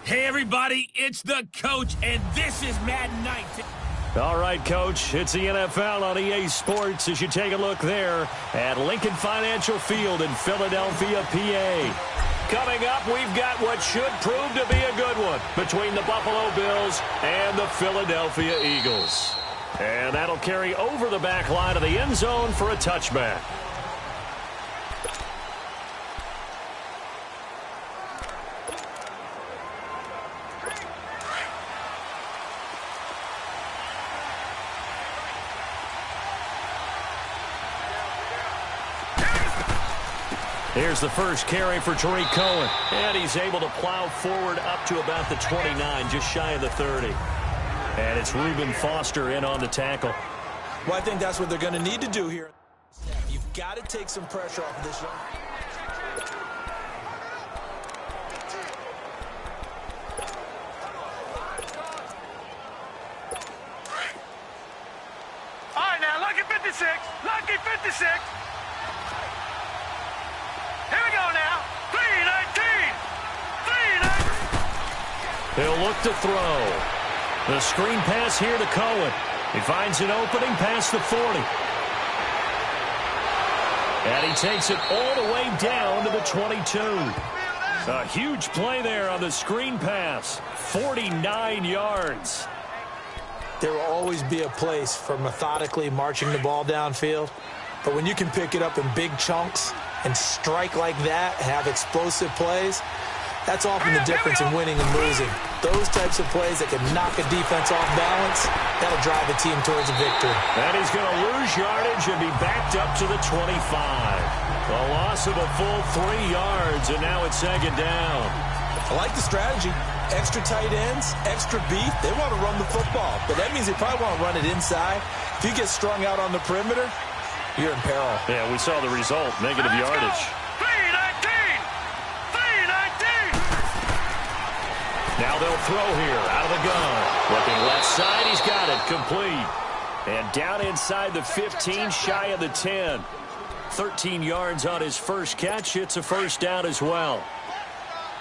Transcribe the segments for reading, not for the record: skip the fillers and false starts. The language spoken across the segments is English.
Hey, everybody, it's the coach, and this is Madden Night. All right, Coach, it's the NFL on EA Sports as you take a look there at Lincoln Financial Field in Philadelphia, PA. Coming up, we've got what should prove to be a good one between the Buffalo Bills and the Philadelphia Eagles. And that'll carry over the back line of the end zone for a touchback. Here's the first carry for Tariq Cohen. And he's able to plow forward up to about the 29, just shy of the 30. And it's Reuben Foster in on the tackle. Well, I think that's what they're going to need to do here. You've got to take some pressure off of this young. All right, now, lucky 56. Lucky 56. Here we go now. 3-19. 3-19. He'll look to throw. The screen pass here to Cohen. He finds an opening past the 40. And he takes it all the way down to the 22. A huge play there on the screen pass. 49 yards. There will always be a place for methodically marching the ball downfield. But when you can pick it up in big chunks and strike like that, have explosive plays, that's often the difference in winning and losing. Those types of plays that can knock a defense off balance, that'll drive a team towards a victory. And he's going to lose yardage and be backed up to the 25. A loss of a full 3 yards, and now it's second down. I like the strategy. Extra tight ends, extra beef. They want to run the football, but that means they probably want to run it inside. If you get strung out on the perimeter, you're in peril. Yeah, we saw the result, negative yardage. 3-19. 3-19. Now they'll throw here out of the gun. Looking left side, he's got it, complete. And down inside the 15, shy of the 10. 13 yards on his first catch. It's a first down as well.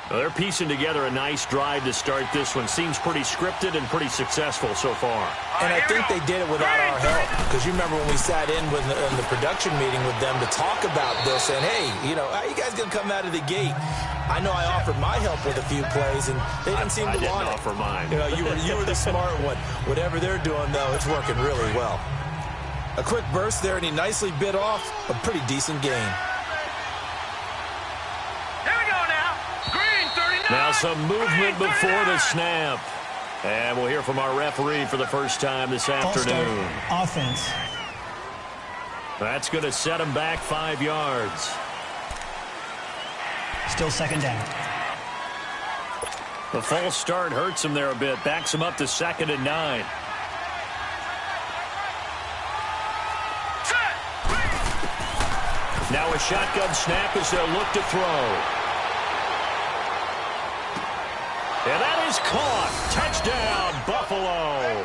Well, they're piecing together a nice drive to start this one. Seems pretty scripted and pretty successful so far. And I think they did it without our help. Because you remember when we sat in the production meeting with them to talk about this, and hey, how you guys going to come out of the gate? I know I offered my help with a few plays, and they didn't seem to want it. I didn't offer mine. You were the smart one. Whatever they're doing, though, it's working really well. A quick burst there, and he nicely bit off a pretty decent gain. Now some movement before the snap. And we'll hear from our referee for the first time this afternoon. Offense. That's going to set him back 5 yards. Still second down. The false start hurts him there a bit. Backs him up to 2nd and 9. Now a shotgun snap as they'll look to throw. And that is caught. Touchdown, Buffalo.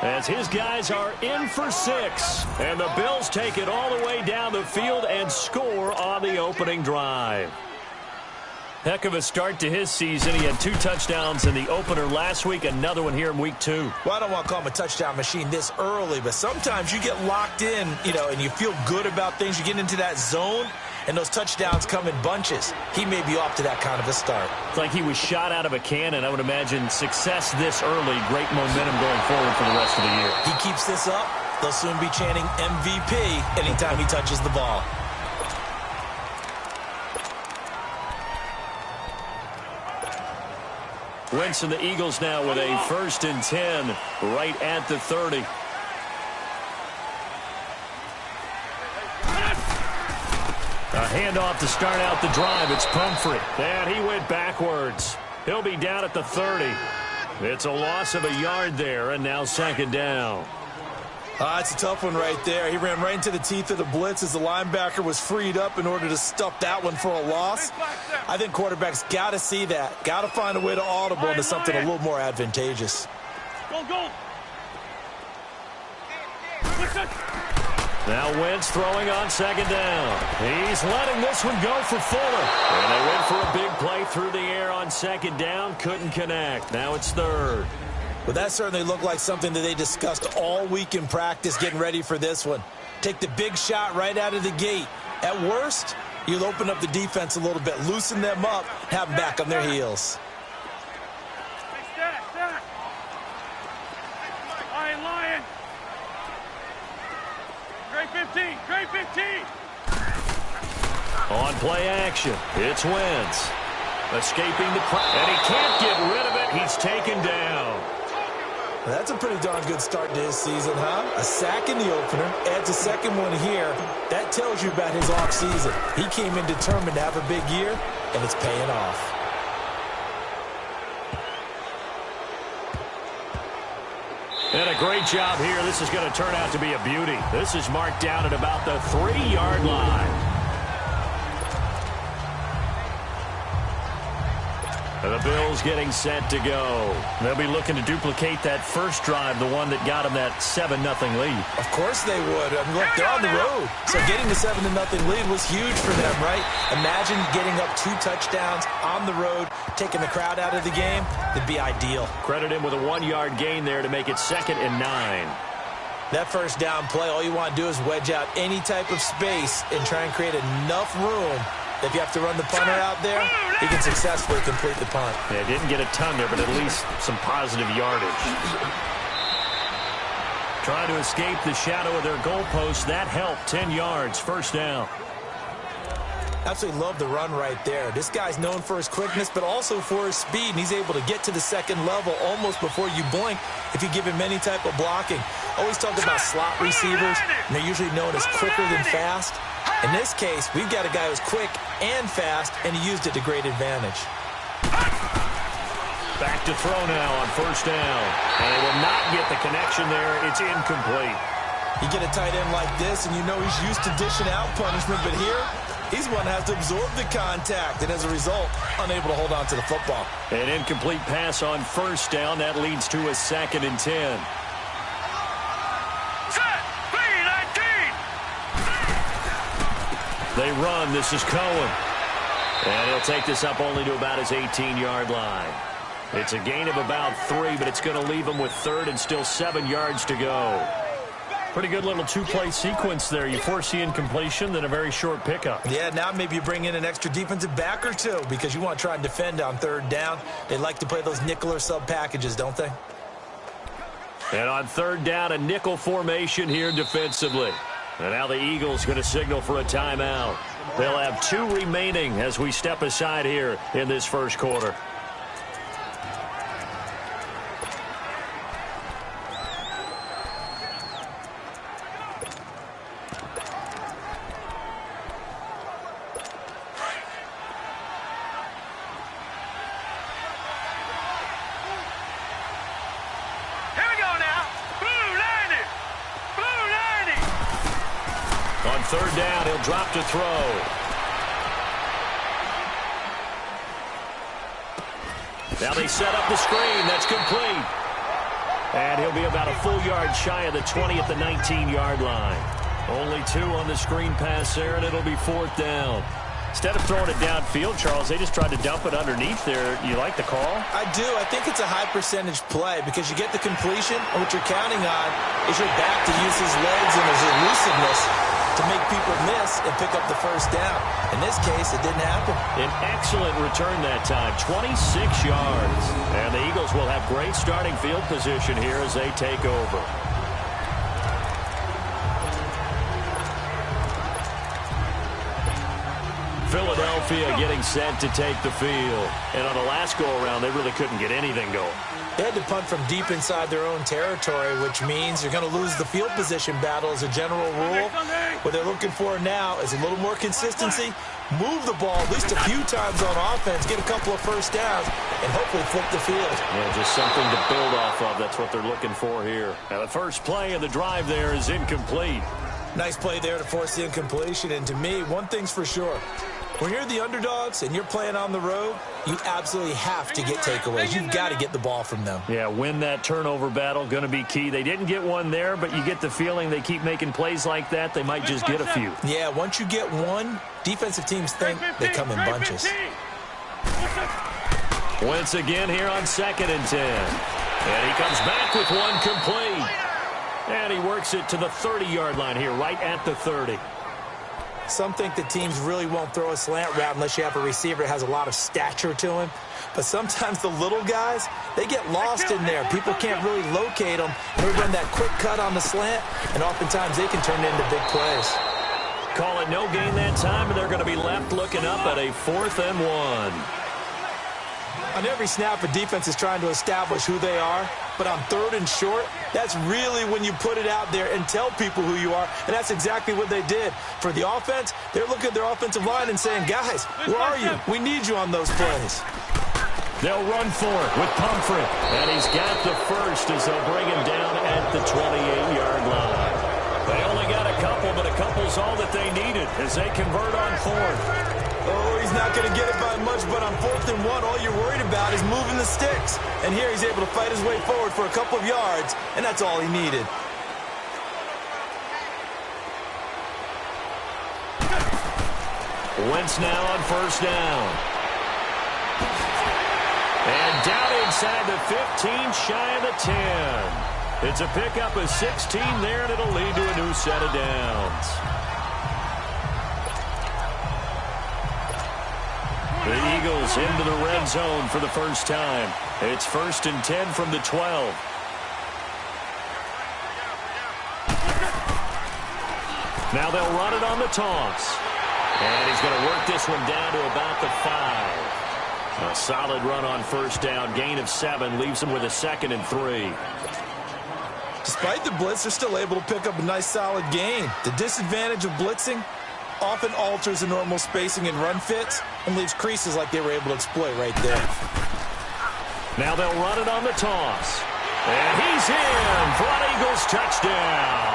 As his guys are in for 6. And the Bills take it all the way down the field and score on the opening drive. Heck of a start to his season. He had 2 touchdowns in the opener last week, another one here in week 2. Well, I don't want to call him a touchdown machine this early, but sometimes you get locked in, and you feel good about things. You get into that zone, and those touchdowns come in bunches. He may be off to that kind of a start. It's like he was shot out of a cannon. I would imagine success this early, great momentum going forward for the rest of the year. He keeps this up, they'll soon be chanting MVP anytime he touches the ball. Wentz and the Eagles now with a 1st and 10 right at the 30. A handoff to start out the drive. It's Pumphrey. And he went backwards. He'll be down at the 30. It's a loss of a yard there, and now 2nd down. It's a tough one right there. He ran right into the teeth of the blitz as the linebacker was freed up in order to stuff that one for a loss. I think quarterbacks got to see that. Got to find a way to audible into something a little more advantageous. Go. Now Wentz throwing on second down. He's letting this one go for Fuller. And they went for a big play through the air on second down. Couldn't connect. Now it's third. Well, that certainly looked like something that they discussed all week in practice getting ready for this one. Take the big shot right out of the gate. At worst, you'll open up the defense a little bit, loosen them up, have them back on their heels. Lion. Great 15. Great 15. On play action, it's Wentz. Escaping the pressure, and he can't get rid of it. He's taken down. That's a pretty darn good start to his season, huh? A sack in the opener, adds a second one here. That tells you about his offseason. He came in determined to have a big year, and it's paying off. And a great job here. This is going to turn out to be a beauty. This is marked down at about the 3-yard line. The Bills getting set to go. They'll be looking to duplicate that first drive, the one that got them that 7-0 lead. Of course they would. I mean, look, they're on the road. So getting the 7-0 lead was huge for them, right? Imagine getting up 2 touchdowns on the road, taking the crowd out of the game. It'd be ideal. Credit him with a 1-yard gain there to make it 2nd and 9. That first down play, all you want to do is wedge out any type of space and try and create enough room. If you have to run the punter out there, he can successfully complete the punt. Yeah, didn't get a ton there, but at least some positive yardage. Trying to escape the shadow of their goalpost. That helped. 10 yards, first down. Absolutely love the run right there. This guy's known for his quickness, but also for his speed, and he's able to get to the second level almost before you blink if you give him any type of blocking. Always talk about slot receivers, and they're usually known as quicker than fast. In this case, we've got a guy who's quick and fast, and he used it to great advantage. Back to throw now on first down. And they will not get the connection there. It's incomplete. You get a tight end like this, and you know he's used to dishing out punishment, but here, he's one that has to absorb the contact, and as a result, unable to hold on to the football. An incomplete pass on first down. That leads to a 2nd and 10. They run. This is Cohen. And he'll take this up only to about his 18-yard line. It's a gain of about 3, but it's going to leave him with 3rd and still 7 yards to go. Pretty good little 2-play sequence there. You force the incompletion, then a very short pickup. Yeah, now maybe you bring in an extra defensive back or 2 because you want to try and defend on 3rd down. They like to play those nickel or sub packages, don't they? And on 3rd down, a nickel formation here defensively. And now the Eagles going to signal for a timeout. They'll have 2 remaining as we step aside here in this first quarter. On 3rd down, he'll drop to throw. Now they set up the screen. That's complete. And he'll be about a full yard shy of the 20 at the 19-yard line. Only 2 on the screen pass there, and it'll be 4th down. Instead of throwing it downfield, Charles, they just tried to dump it underneath there. You like the call? I do. I think it's a high percentage play because you get the completion, and what you're counting on is your back to use his legs and his elusiveness to make people miss and pick up the first down. In this case, it didn't happen. An excellent return that time, 26 yards. And the Eagles will have great starting field position here as they take over. Philadelphia getting set to take the field. And on the last go-around, they really couldn't get anything going. They had to punt from deep inside their own territory, which means you're going to lose the field position battle as a general rule. What they're looking for now is a little more consistency, move the ball at least a few times on offense, get a couple of first downs, and hopefully flip the field. Yeah, just something to build off of. That's what they're looking for here. Now, the first play of the drive there is incomplete. Nice play there to force the incompletion, and to me, one thing's for sure. When you're the underdogs and you're playing on the road, you absolutely have to get takeaways. You've got to get the ball from them. Yeah, win that turnover battle, going to be key. They didn't get one there, but you get the feeling they keep making plays like that, they might just get a few. Yeah, once you get one, defensive teams think they come in bunches. Wentz again here on 2nd and 10. And he comes back with one complete. And he works it to the 30-yard line here, right at the 30. Some think the teams really won't throw a slant route unless you have a receiver that has a lot of stature to him. But sometimes the little guys, they get lost in there. People can't really locate them. They run that quick cut on the slant, and oftentimes they can turn it into big plays. Call it no gain that time, and they're going to be left looking up at a 4th and 1. On every snap, a defense is trying to establish who they are. But on 3rd and short, that's really when you put it out there and tell people who you are. And that's exactly what they did. For the offense, they're looking at their offensive line and saying, guys, where are you? We need you on those plays. They'll run for it with Pumphrey. And he's got the first as they'll bring him down at the 28-yard line. They only got a couple, but a couple's all that they needed as they convert on 4th. Oh, he's not going to get it by much, but on 4th and 1, all you're worried about is moving the sticks. And here he's able to fight his way forward for a couple of yards, and that's all he needed. Wentz now on 1st down. And down inside the 15, shy of the 10. It's a pickup of 16 there, and it'll lead to a new set of downs. The Eagles into the red zone for the first time. It's 1st and 10 from the 12. Now they'll run it on the toss. And he's going to work this one down to about the 5. A solid run on 1st down. Gain of 7 leaves him with a 2nd and 3. Despite the blitz, they're still able to pick up a nice solid gain. The disadvantage of blitzing often alters the normal spacing and run fits and leaves creases like they were able to exploit right there. Now they'll run it on the toss. And he's in for an Eagles touchdown.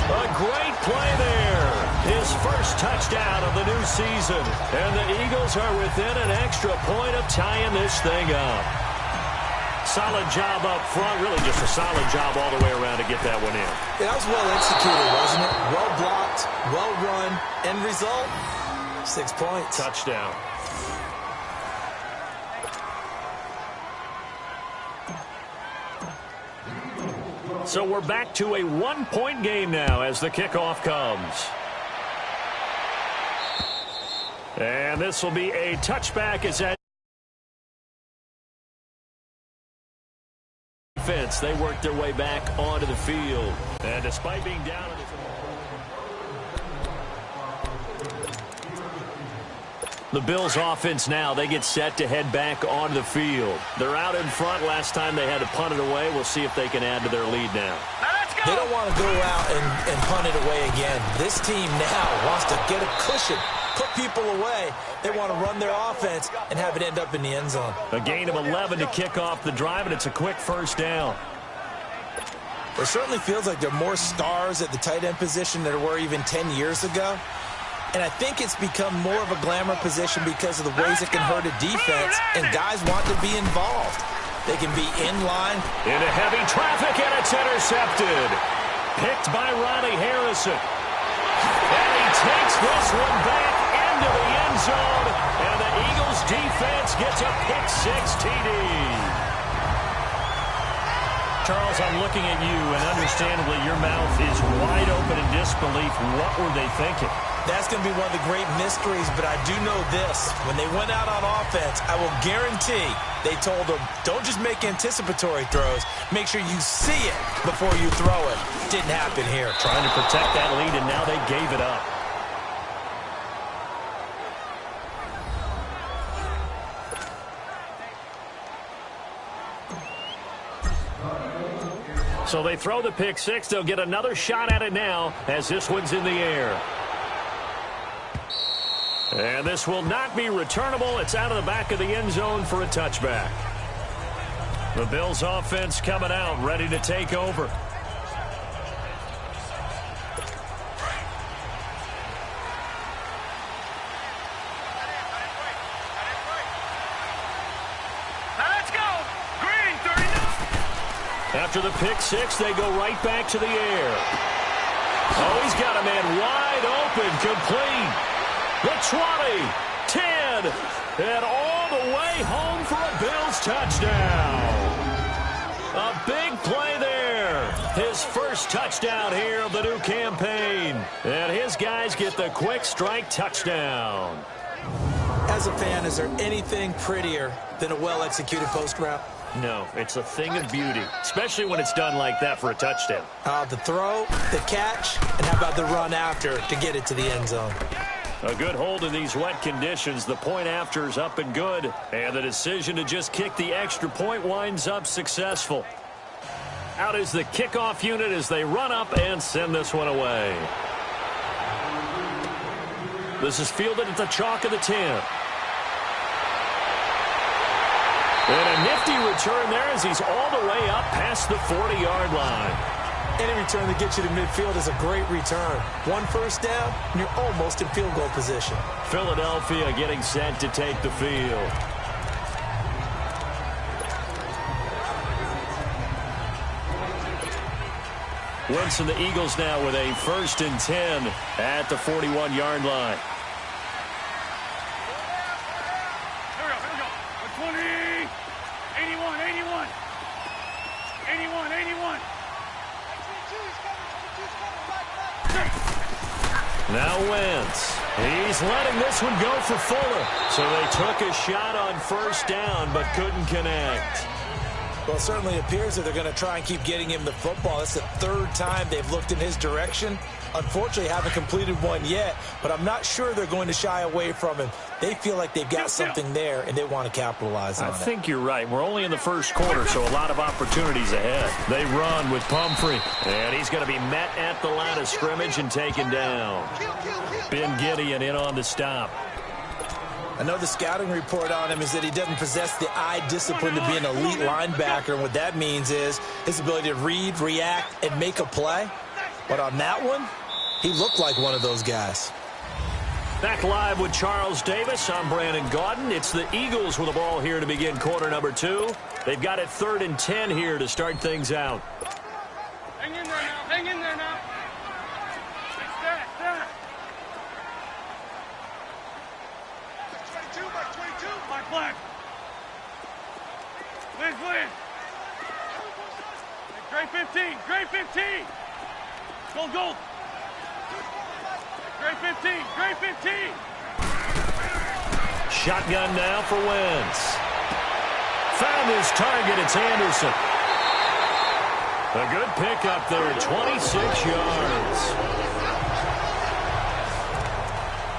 A great play there. His first touchdown of the new season. And the Eagles are within an extra point of tying this thing up. Solid job up front. Really just a solid job all the way around to get that one in. Yeah, that was well executed, wasn't it? Well blocked, well run. End result, 6 points. Touchdown. So we're back to a 1-point game now as the kickoff comes. And this will be a touchback as that defense. They work their way back onto the field. And despite being down in the Bills offense now, they get set to head back onto the field. They're out in front. Last time they had to punt it away. We'll see if they can add to their lead now. They don't want to go out and punt it away again. This team now wants to get a cushion, put people away. They want to run their offense and have it end up in the end zone. A gain of 11 to kick off the drive, and it's a quick 1st down. It certainly feels like there are more stars at the tight end position than there were even 10 years ago. And I think it's become more of a glamour position because of the ways it can hurt a defense, and guys want to be involved. They can be in line. Into heavy traffic, and it's intercepted. Picked by Ronnie Harrison. And he takes this one back into the end zone, and the Eagles defense gets a pick-6 TD. Charles, I'm looking at you, and understandably your mouth is wide open in disbelief. What were they thinking? That's going to be one of the great mysteries, but I do know this. When they went out on offense, I will guarantee they told them, don't just make anticipatory throws. Make sure you see it before you throw it. Didn't happen here. Trying to protect that lead, and now they gave it up. So they throw the pick-6. They'll get another shot at it now as this one's in the air. And this will not be returnable. It's out of the back of the end zone for a touchback. The Bills offense coming out, ready to take over. After the pick six, they go right back to the air. Oh, he's got a man wide open, complete. The 20, 10, and all the way home for a Bills touchdown. A big play there. His first touchdown here of the new campaign. And his guys get the quick strike touchdown. As a fan, is there anything prettier than a well-executed post route? No, it's a thing of beauty, especially when it's done like that for a touchdown. The throw, the catch, and how about the run after to get it to the end zone? A good hold in these wet conditions. The point after is up and good. And the decision to just kick the extra point winds up successful. Out is the kickoff unit as they run up and send this one away. This is fielded at the chalk of the 10. And a nifty return there as he's all the way up past the 40-yard line. Any return that gets you to midfield is a great return. One first down, and you're almost in field goal position. Philadelphia getting set to take the field. Wentz and the Eagles now with a 1st and 10 at the 41-yard line. Here we go. 20, 81, 81. 81, 81. Now Wentz. He's letting this one go for Fuller. So they took a shot on first down but couldn't connect. Well, it certainly appears that they're going to try and keep getting him the football. That's the 3rd time they've looked in his direction. Unfortunately, haven't completed one yet, but I'm not sure they're going to shy away from him. They feel like they've got something there, and they want to capitalize on it. I think you're right. We're only in the first quarter, so a lot of opportunities ahead. They run with Pumphrey, and he's going to be met at the line of scrimmage and taken down. Ben Gideon in on the stop. I know the scouting report on him is that he doesn't possess the eye discipline to be an elite linebacker. And what that means is his ability to read, react, and make a play. But on that one, he looked like one of those guys. Back live with Charles Davis. I'm Brandon Gaudin. It's the Eagles with the ball here to begin quarter number 2. They've got it 3rd and 10 here to start things out. Hang in there now. Hang in there now. Stay. Black, black. Liz. Gray 15. Gray 15. Gold. Gray 15. Shotgun now for Wentz. Found his target. It's Anderson. A good pickup there, 26 yards.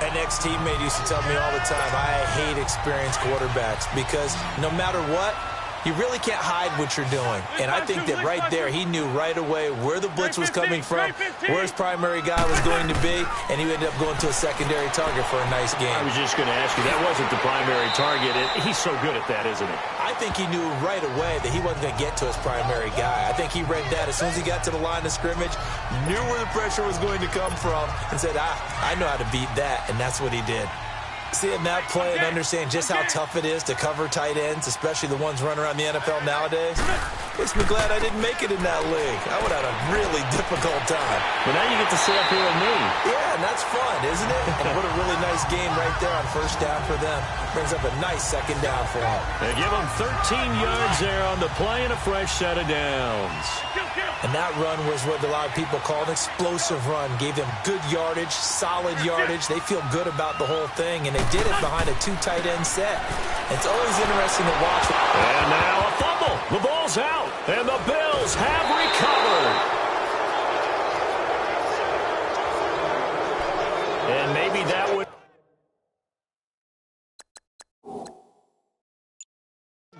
An ex-teammate used to tell me all the time, I hate experienced quarterbacks because no matter what, you really can't hide what you're doing. And I think that right there, he knew right away where the blitz was coming from, where his primary guy was going to be, and he ended up going to a secondary target for a nice game. I was just going to ask you, that wasn't the primary target. He's so good at that, isn't he? I think he knew right away that he wasn't going to get to his primary guy. I think he read that as soon as he got to the line of scrimmage, knew where the pressure was going to come from, and said, I know how to beat that, and that's what he did. Seeing that play and understand just how tough it is to cover tight ends, especially the ones running around the NFL nowadays, makes me glad I didn't make it in that league. I would have had a really difficult time. But now you get to sit up here with me. Yeah, and that's fun, isn't it? And what a really nice game right there on first down for them. Brings up a nice second down for them. They give them 13 yards there on the play and a fresh set of downs. And that run was what a lot of people call an explosive run. Gave them good yardage, solid yardage. They feel good about the whole thing, and they did it behind a 2 tight end set. It's always interesting to watch. And now a fumble. The ball's out, and the Bills have recovered. And maybe that would...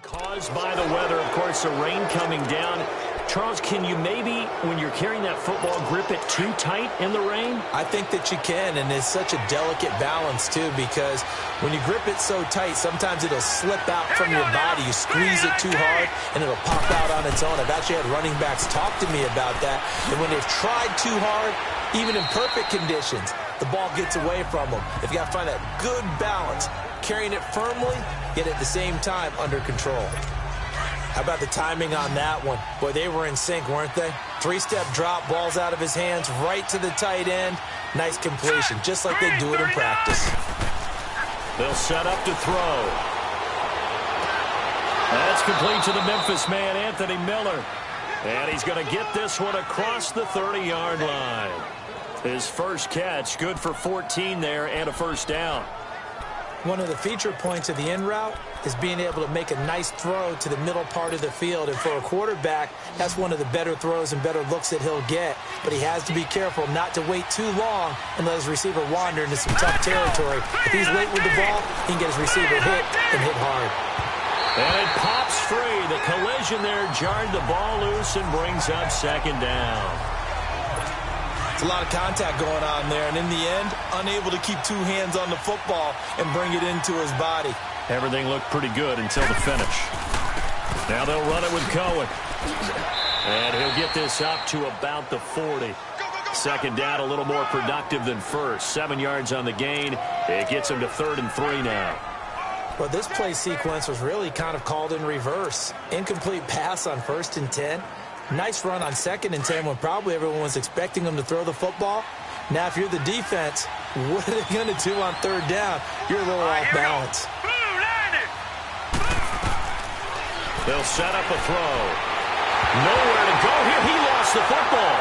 caused by the weather, of course, the rain coming down. Charles, can you maybe, when you're carrying that football, grip it too tight in the rain? I think that you can, and it's such a delicate balance, too, because when you grip it so tight, sometimes it'll slip out from your body. You squeeze it too hard, and it'll pop out on its own. I've actually had running backs talk to me about that, and when they've tried too hard, even in perfect conditions, the ball gets away from them. They've got to find that good balance, carrying it firmly, yet at the same time under control. How about the timing on that one? Boy, they were in sync, weren't they? Three-step drop, balls out of his hands, right to the tight end. Nice completion, just like they do it in practice. They'll set up to throw. That's complete to the Memphis man, Anthony Miller. And he's going to get this one across the 30-yard line. His first catch, good for 14 there and a first down. One of the feature points of the in route is being able to make a nice throw to the middle part of the field. And for a quarterback, that's one of the better throws and better looks that he'll get. But he has to be careful not to wait too long and let his receiver wander into some tough territory. If he's late with the ball, he can get his receiver hit and hit hard. And it pops free. The collision there jarred the ball loose and brings up second down. It's a lot of contact going on there, and in the end, unable to keep two hands on the football and bring it into his body. Everything looked pretty good until the finish. Now they'll run it with Cohen. And he'll get this up to about the 40. Second down, a little more productive than first. 7 yards on the gain. It gets him to 3rd and 3 now. Well, this play sequence was really kind of called in reverse. Incomplete pass on 1st and 10. Nice run on 2nd and 10 when probably everyone was expecting him to throw the football. Now, if you're the defense, what are they going to do on 3rd down? You're a little off balance. They'll set up a throw. Nowhere to go here. He lost the football.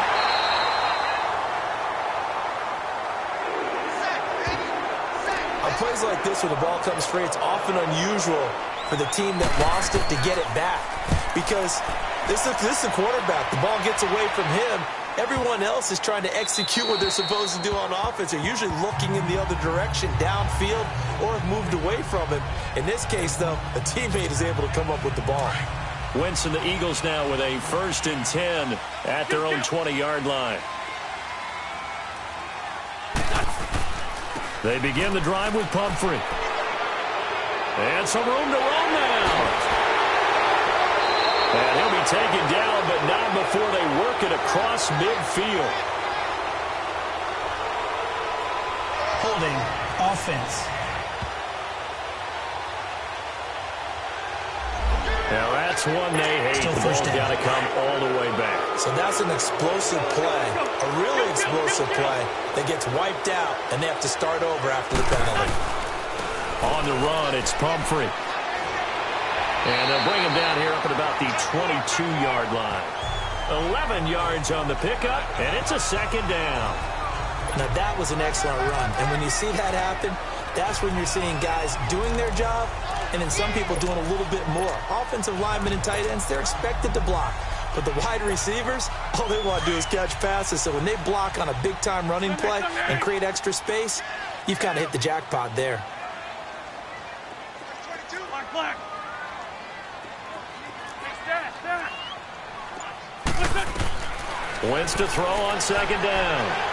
On plays like this, when the ball comes free, it's often unusual for the team that lost it to get it back. Because this is a quarterback. The ball gets away from him. Everyone else is trying to execute what they're supposed to do on offense. They're usually looking in the other direction, downfield, or have moved away from it. In this case, though, a teammate is able to come up with the ball. Wentz and the Eagles now with a 1st and 10 at their own 20-yard line. They begin the drive with Pumphrey. And some room to run now. And he'll be taken down, but not before they work it across midfield. Holding offense. Now that's one they hate. The ball's got to come all the way back. So that's an explosive play, a really explosive play that gets wiped out, and they have to start over after the penalty. On the run, it's Pumphrey. And they'll bring him down here up at about the 22-yard line. 11 yards on the pickup, and it's a 2nd down. Now, that was an excellent run. And when you see that happen, that's when you're seeing guys doing their job and then some people doing a little bit more. Offensive linemen and tight ends, they're expected to block. But the wide receivers, all they want to do is catch passes. So when they block on a big-time running play and create extra space, you've kind of hit the jackpot there. Wentz to throw on 2nd down.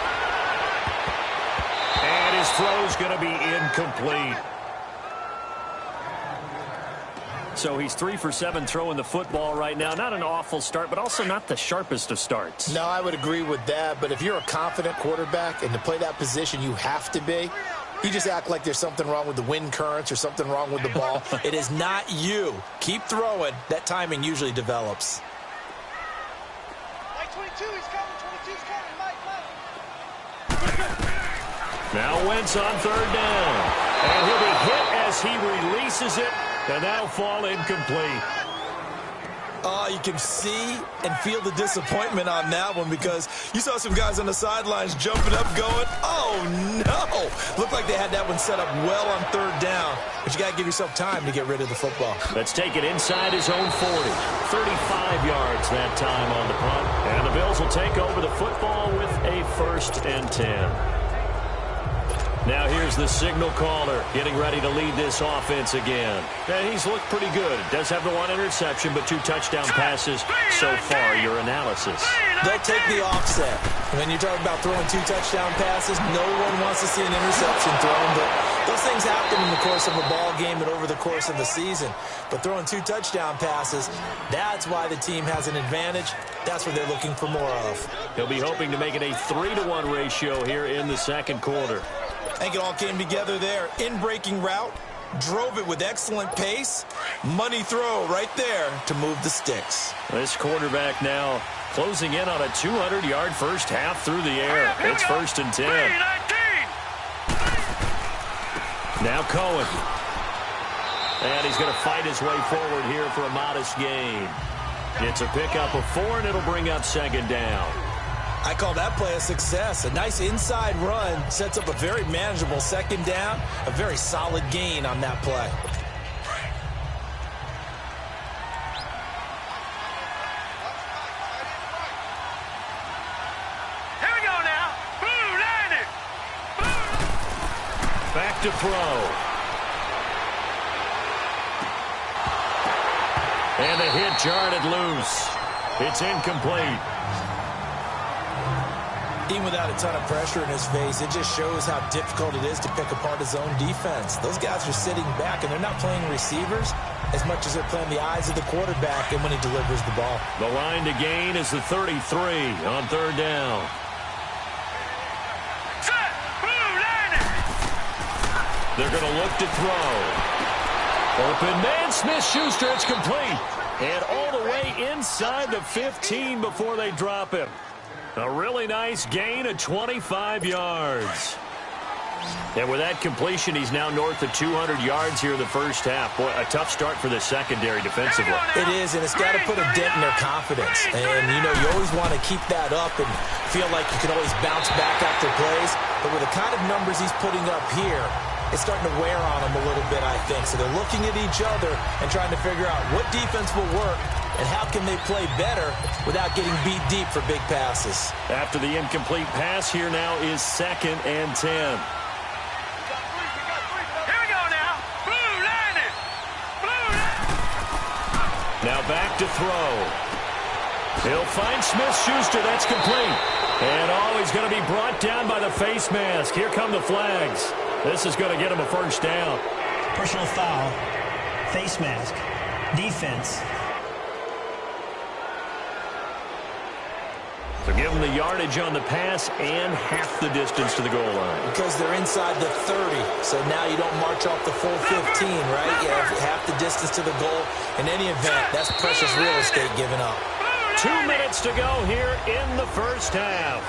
And his throw's going to be incomplete. So he's 3 for 7 throwing the football right now. Not an awful start, but also not the sharpest of starts. No, I would agree with that. But if you're a confident quarterback and to play that position, you have to be. You just act like there's something wrong with the wind currents or something wrong with the ball. It is not you. Keep throwing. That timing usually develops. Mike 22, he's coming. 22's coming. Mike. Now Wentz on 3rd down. And he'll be hit as he releases it. And that'll fall incomplete. Oh, you can see and feel the disappointment on that one because you saw some guys on the sidelines jumping up going, oh, no. Looked like they had that one set up well on 3rd down. But you got to give yourself time to get rid of the football. Let's take it inside his own 40. 35 yards that time on the punt. And the Bills will take over the football with a 1st and 10. Now here's the signal caller getting ready to lead this offense again. And he's looked pretty good. Does have the 1 interception, but 2 touchdown passes so far. Your analysis. They'll take the offset. When you talk about throwing 2 touchdown passes, no one wants to see an interception thrown, but those things happen in the course of a ball game and over the course of the season. But throwing 2 touchdown passes, that's why the team has an advantage. That's what they're looking for more of. He'll be hoping to make it a 3-to-1 ratio here in the 2nd quarter. I think it all came together there. In-breaking route, Drove it with excellent pace. Money throw right there to move the sticks. This quarterback now closing in on a 200-yard first half through the air. It's 1st and 10. Now Cohen. And he's going to fight his way forward here for a modest gain. It's a pickup of 4, and it'll bring up 2nd down. I call that play a success. A nice inside run sets up a very manageable 2nd down. A very solid gain on that play. Here we go now. Blue, land it. Back to throw. And the hit jarred it loose. It's incomplete. Even without a ton of pressure in his face, it just shows how difficult it is to pick apart his own defense. Those guys are sitting back, and they're not playing receivers as much as they're playing the eyes of the quarterback and when he delivers the ball. The line to gain is the 33 on 3rd down. Set. Blue, land it. They're going to look to throw. Open man, Smith-Schuster, it's complete. And all the way inside the 15 before they drop him. A really nice gain of 25 yards. And with that completion, he's now north of 200 yards here in the first half. Boy, a tough start for the secondary defensively. It is, and it's got to put a dent in their confidence. And, you know, you always want to keep that up and feel like you can always bounce back after plays. But with the kind of numbers he's putting up here, it's starting to wear on them a little bit, I think. So they're looking at each other and trying to figure out what defense will work and how can they play better without getting beat deep for big passes. After the incomplete pass, here now is 2nd and 10. Here we go now. Blue, land it. Blue, Now back to throw. He'll find Smith-Schuster. That's complete. And he's going to be brought down by the face mask. Here come the flags. This is going to get him a 1st down. Personal foul. Face mask. Defense. So give them the yardage on the pass and half the distance to the goal line. Because they're inside the 30, so now you don't march off the full 15, right? You have half the distance to the goal. In any event, that's precious real estate given up. 2 minutes to go here in the first half.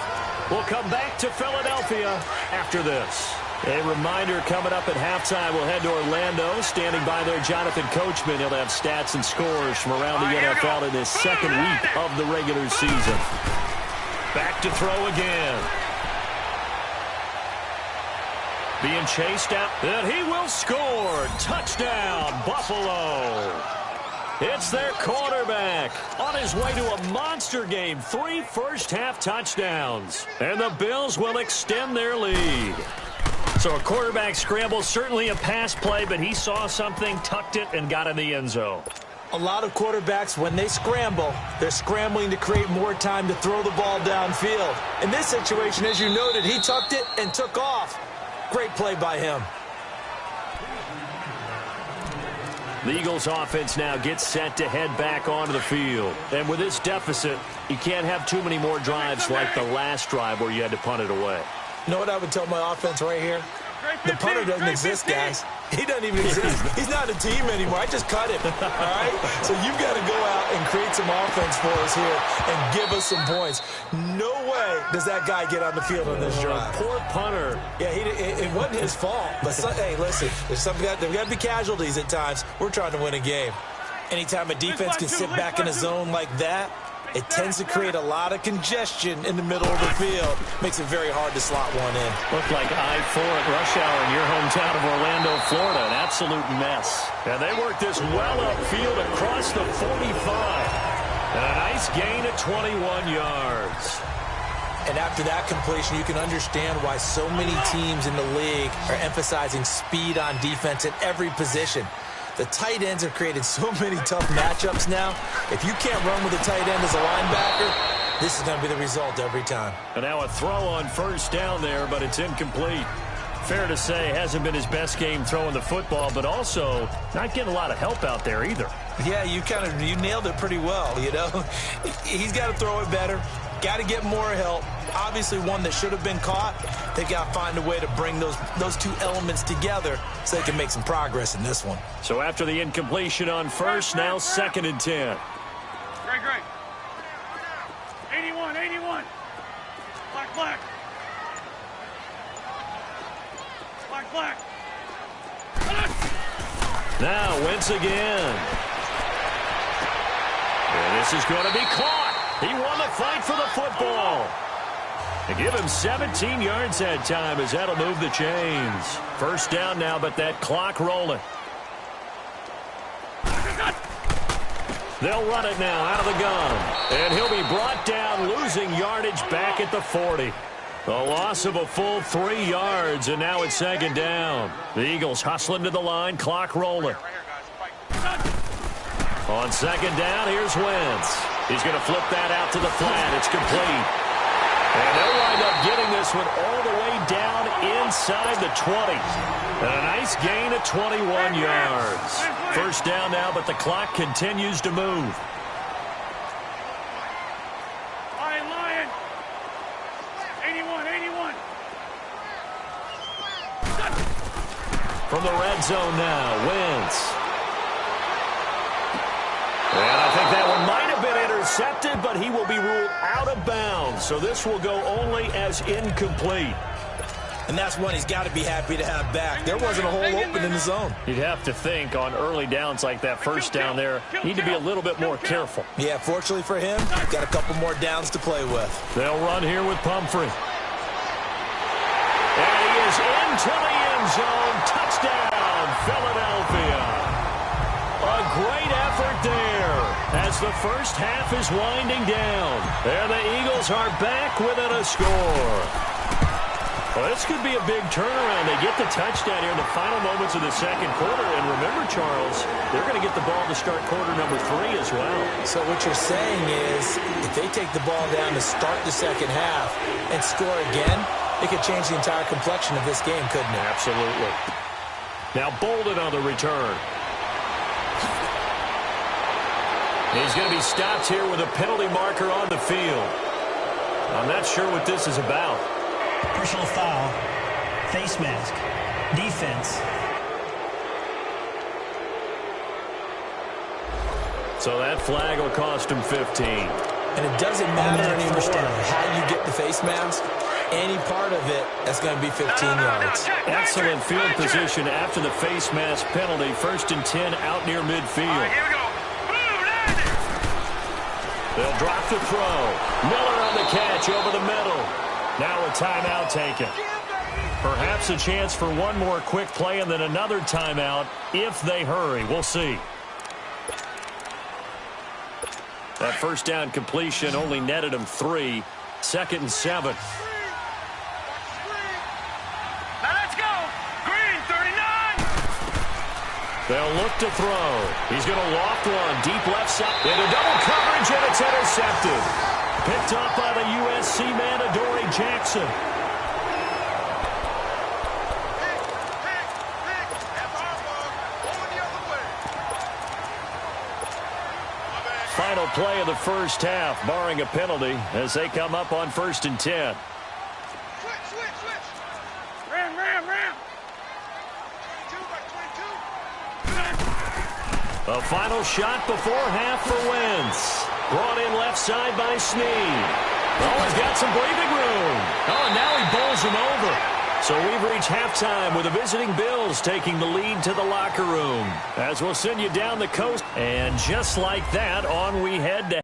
We'll come back to Philadelphia after this. A reminder coming up at halftime, we'll head to Orlando. Standing by there, Jonathan Coachman. He'll have stats and scores from around the NFL in his 2nd week of the regular season. Back to throw again. Being chased out, and he will score. Touchdown, Buffalo. It's their quarterback on his way to a monster game. 3 first-half touchdowns, and the Bills will extend their lead. So a quarterback scramble, certainly a pass play, but he saw something, tucked it, and got in the end zone. A lot of quarterbacks, when they scramble, they're scrambling to create more time to throw the ball downfield. In this situation, as you noted, he tucked it and took off. Great play by him. The Eagles offense now gets set to head back onto the field. And with this deficit, you can't have too many more drives like the last drive where you had to punt it away. You know what I would tell my offense right here? The punter doesn't exist, guys. He doesn't even exist. He's not a team anymore. I just cut him, all right? So you've got to go out and create some offense for us here and give us some points. No way does that guy get on the field on this drive. Poor punter. Yeah, it wasn't his fault. But, hey, listen, there's got to be casualties at times. We're trying to win a game. Anytime a defense can sit back in a zone like that, it tends to create a lot of congestion in the middle of the field. Makes it very hard to slot one in. Looked like I-4 at rush hour in your hometown of Orlando, Florida. An absolute mess. And they worked this well upfield across the 45. And a nice gain of 21 yards. And after that completion, you can understand why so many teams in the league are emphasizing speed on defense at every position. The tight ends have created so many tough matchups now. If you can't run with a tight end as a linebacker, this is going to be the result every time. And now a throw on 1st down there, but it's incomplete. Fair to say, hasn't been his best game throwing the football, but also not getting a lot of help out there either. Yeah, you nailed it pretty well, you know. He's got to throw it better, got to get more help, Obviously one that should have been caught. They got to find a way to bring those two elements together so they can make some progress in this one. So after the incompletion on first, now 2nd and 10. Great. 81. Black. Now Wentz again. And this is going to be caught. He won the fight for the football. They give him 17 yards that time as that'll move the chains. First down now, but that clock rolling. They'll run it now out of the gun. And he'll be brought down, losing yardage back at the 40. A loss of a full 3 yards, and now it's 2nd down. The Eagles hustling to the line, clock rolling. On 2nd down, here's Wentz. He's going to flip that out to the flat. It's complete. And they'll wind up getting this one all the way down inside the 20. And a nice gain of 21 yards. First down now, but the clock continues to move. Lion. 81. From the red zone now, Wentz. And I think that one might have been intercepted, but he will be ruled out of bounds. So this will go only as incomplete. And that's one he's got to be happy to have back. There wasn't a hole open in the zone. You'd have to think on early downs like that first down there, need to be a little bit more careful. Yeah, fortunately for him, got a couple more downs to play with. They'll run here with Pumphrey. And he is into the end zone. Touchdown, Philadelphia. A great effort there as the first half is winding down. And the Eagles are back within a score. Well, this could be a big turnaround. They get the touchdown here in the final moments of the second quarter. And remember, Charles, they're going to get the ball to start quarter number 3 as well. So what you're saying is if they take the ball down to start the second half and score again, it could change the entire complexion of this game, couldn't it? Absolutely. Now Bolden on the return. He's going to be stopped here with a penalty marker on the field. I'm not sure what this is about. Personal foul, face mask, defense. So that flag will cost him 15. And it doesn't matter anymore how you get the face mask. Any part of it, that's going to be 15 yards. Excellent field position after the face mask penalty. 1st and 10 out near midfield. Here we go. They'll drop the throw. Miller on the catch over the middle. Now a timeout taken. Perhaps a chance for one more quick play and then another timeout if they hurry. We'll see. That first down completion only netted him 3. 2nd and 7. Now let's go. Green, 39. They'll look to throw. He's going to loft one. Deep left side. Into double coverage, and it's intercepted. Picked up by the USC man, Adoree Jackson. Final play of the first half, barring a penalty, as they come up on 1st and 10. Ram. 22 by 22. A final shot before half for Wentz. Brought in left side by Snead. Oh, he's got some breathing room. Oh, and now he bowls him over. So we've reached halftime with the visiting Bills taking the lead to the locker room. As we'll send you down the coast. And just like that, on we head to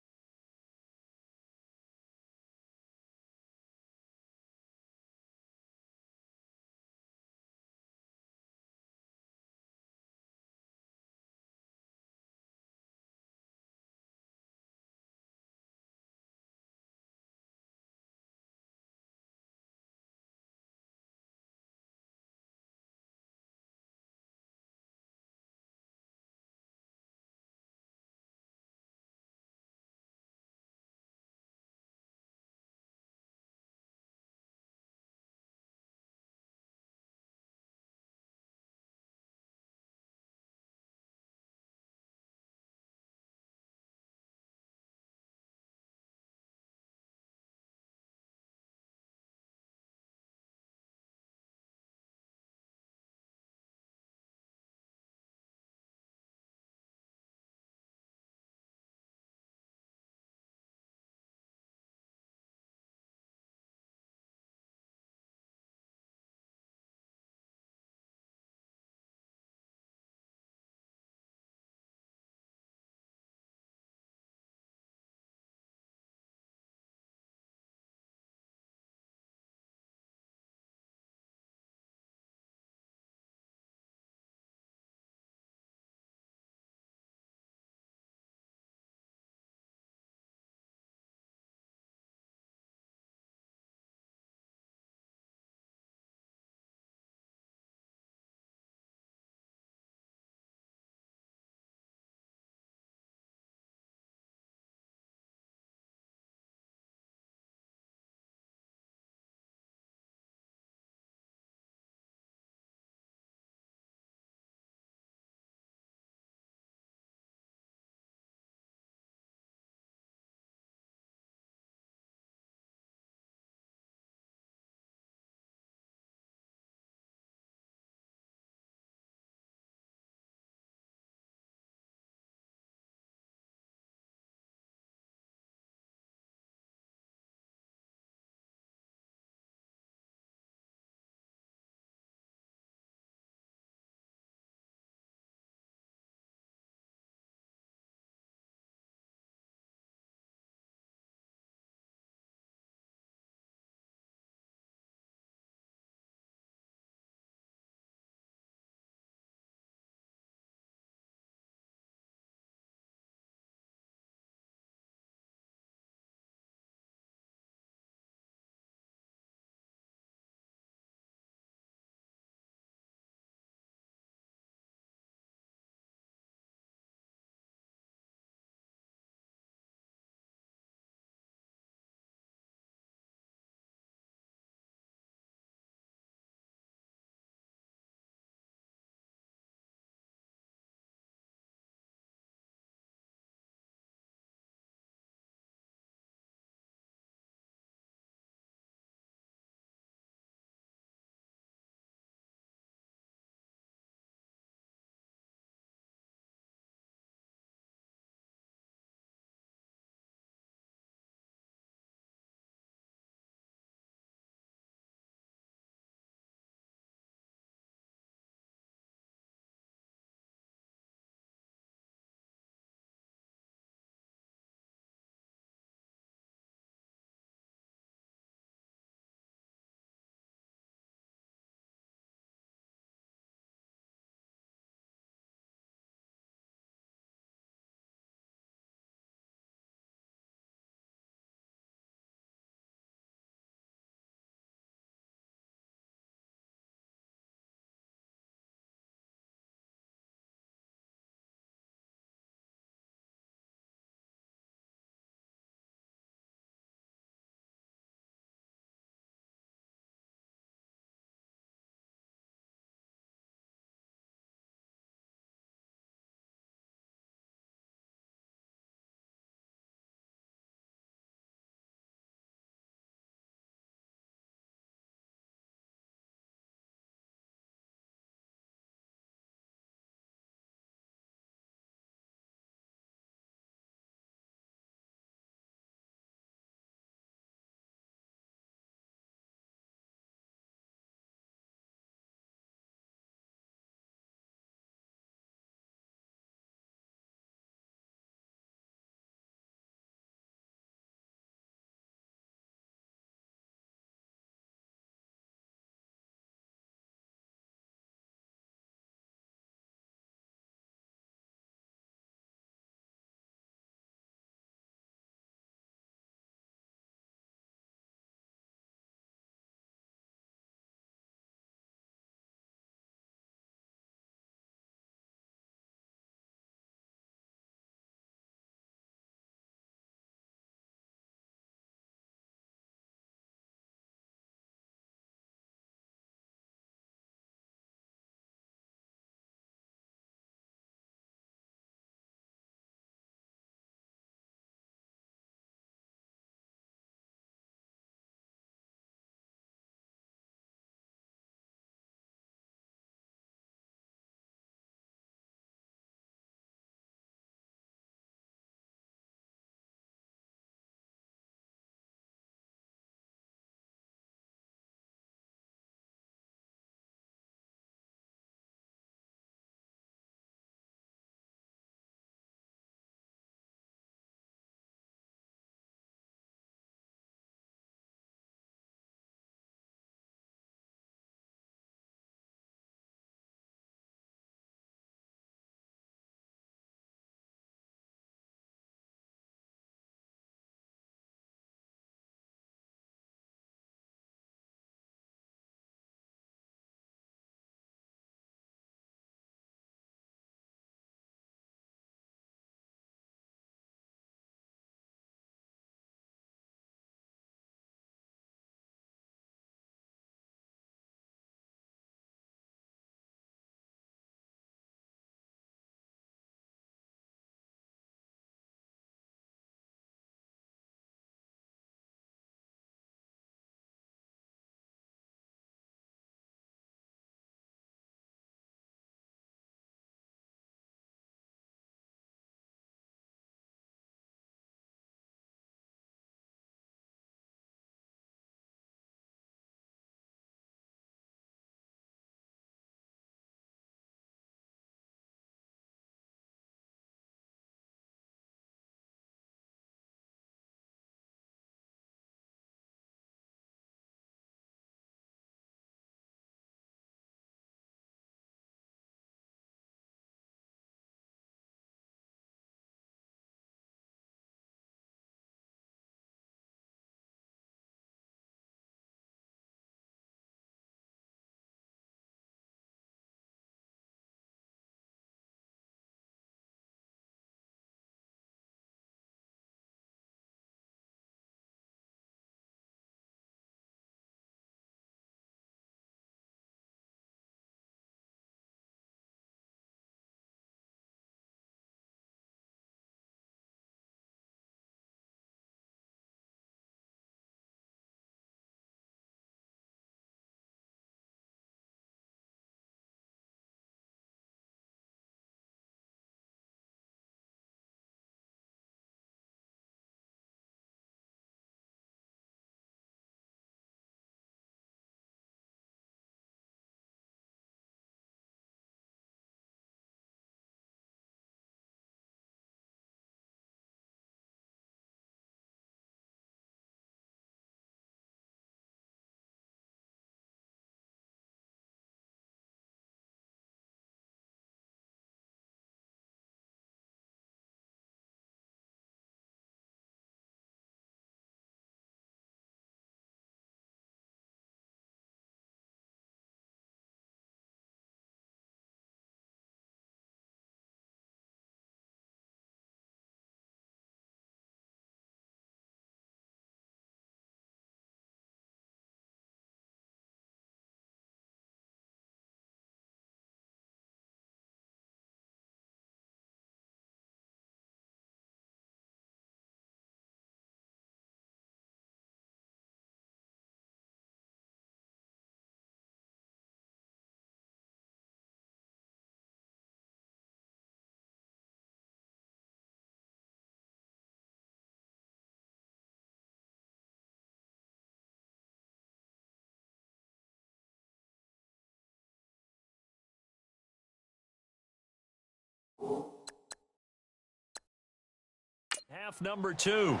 Half number 2.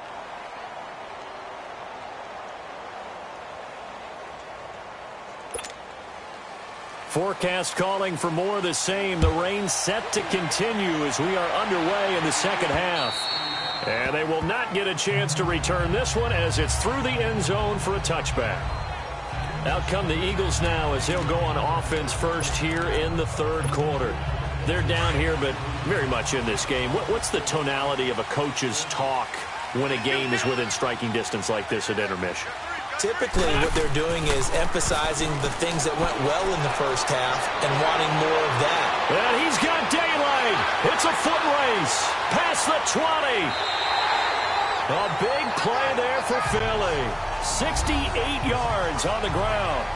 Forecast calling for more of the same. The rain set to continue as we are underway in the second half. And they will not get a chance to return this one as it's through the end zone for a touchback. Out come the Eagles now as they'll go on offense first here in the third quarter. They're down here, but very much in this game. What's the tonality of a coach's talk when a game is within striking distance like this at intermission? Typically, what they're doing is emphasizing the things that went well in the first half and wanting more of that. And he's got daylight. It's a foot race. Past the 20. A big play there for Philly. 68 yards on the ground.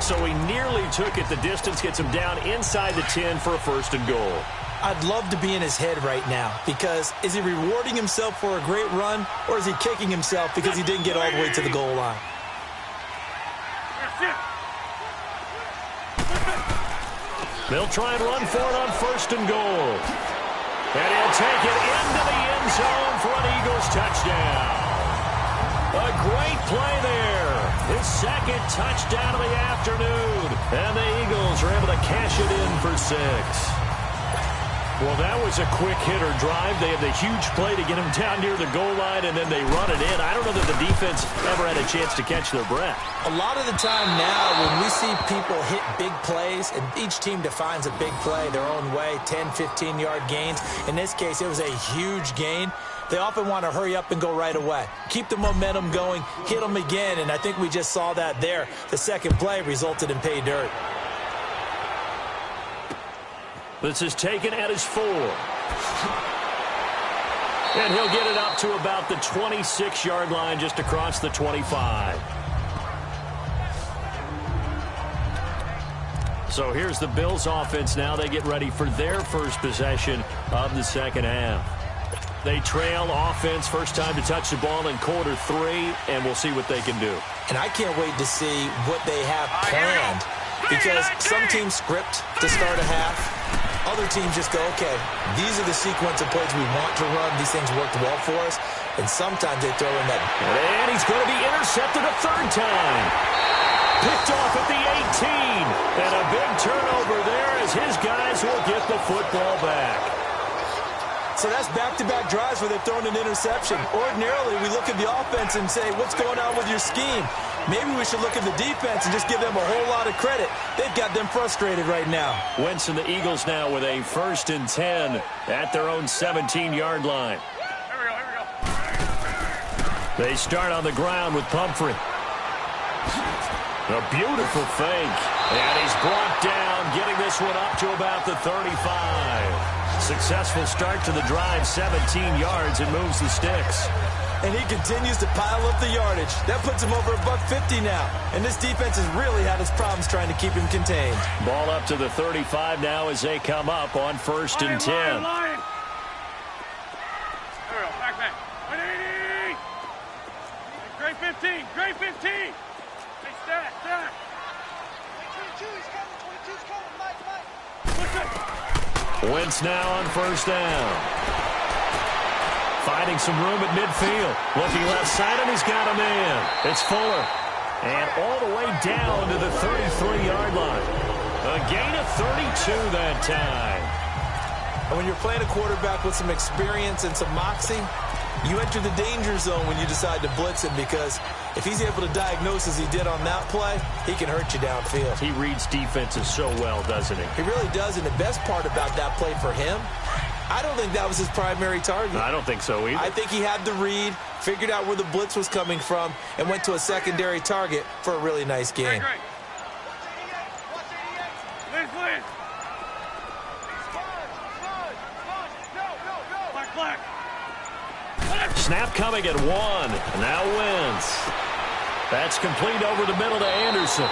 So he nearly took it the distance, gets him down inside the 10 for a first and goal. I'd love to be in his head right now because is he rewarding himself for a great run or is he kicking himself because he didn't get all the way to the goal line? They'll try and run for it on first and goal. And he'll take it into the end zone for an Eagles touchdown. A great play there. His second touchdown of the afternoon. And the Eagles are able to cash it in for 6. Well, that was a quick hitter drive. They have the huge play to get him down near the goal line, and then they run it in. I don't know that the defense ever had a chance to catch their breath. A lot of the time now when we see people hit big plays, and each team defines a big play their own way, 10, 15-yard gains. In this case, it was a huge gain. They often want to hurry up and go right away. Keep the momentum going, hit them again, and I think we just saw that there. The second play resulted in pay dirt. This is taken at his 4. And he'll get it up to about the 26-yard line just across the 25. So here's the Bills offense now. They get ready for their first possession of the second half. They trail offense, first time to touch the ball in quarter 3, and we'll see what they can do. And I can't wait to see what they have planned because some teams script to start a half. Other teams just go, okay, these are the sequence of plays we want to run. These things worked well for us. And sometimes they throw in that. And he's going to be intercepted a third time. Picked off at the 18. And a big turnover there as his guys will get the football back. So that's back-to-back drives where they've thrown an interception. Ordinarily, we look at the offense and say, what's going on with your scheme? Maybe we should look at the defense and just give them a whole lot of credit. They've got them frustrated right now. Wentz and the Eagles now with a 1st and 10 at their own 17-yard line. Here we go. They start on the ground with Pumphrey. A beautiful fake. And he's brought down, getting this one up to about the 35. Successful start to the drive, 17 yards, and moves the sticks. And he continues to pile up the yardage. That puts him over $150 now. And this defense has really had its problems trying to keep him contained. Ball up to the 35 now as they come up on 1st and 10. Line. There we go. Back. 180. Great 15. Great 15. Hey, stack. 22's coming. 22's coming. Mike. Push it. Wentz now on 1st down. Finding some room at midfield. Looking left side, and he's got a man. It's Fuller. And all the way down to the 33-yard line. A gain of 32 that time. And when you're playing a quarterback with some experience and some moxie, you enter the danger zone when you decide to blitz him because if he's able to diagnose as he did on that play, he can hurt you downfield. He reads defenses so well, doesn't he? He really does, and the best part about that play for him, I don't think that was his primary target. I don't think so either. I think he had the read, figured out where the blitz was coming from, and went to a secondary target for a really nice gain. Great. Liz. Black. Snap coming at 1. Now Wentz. That's complete over the middle to Anderson.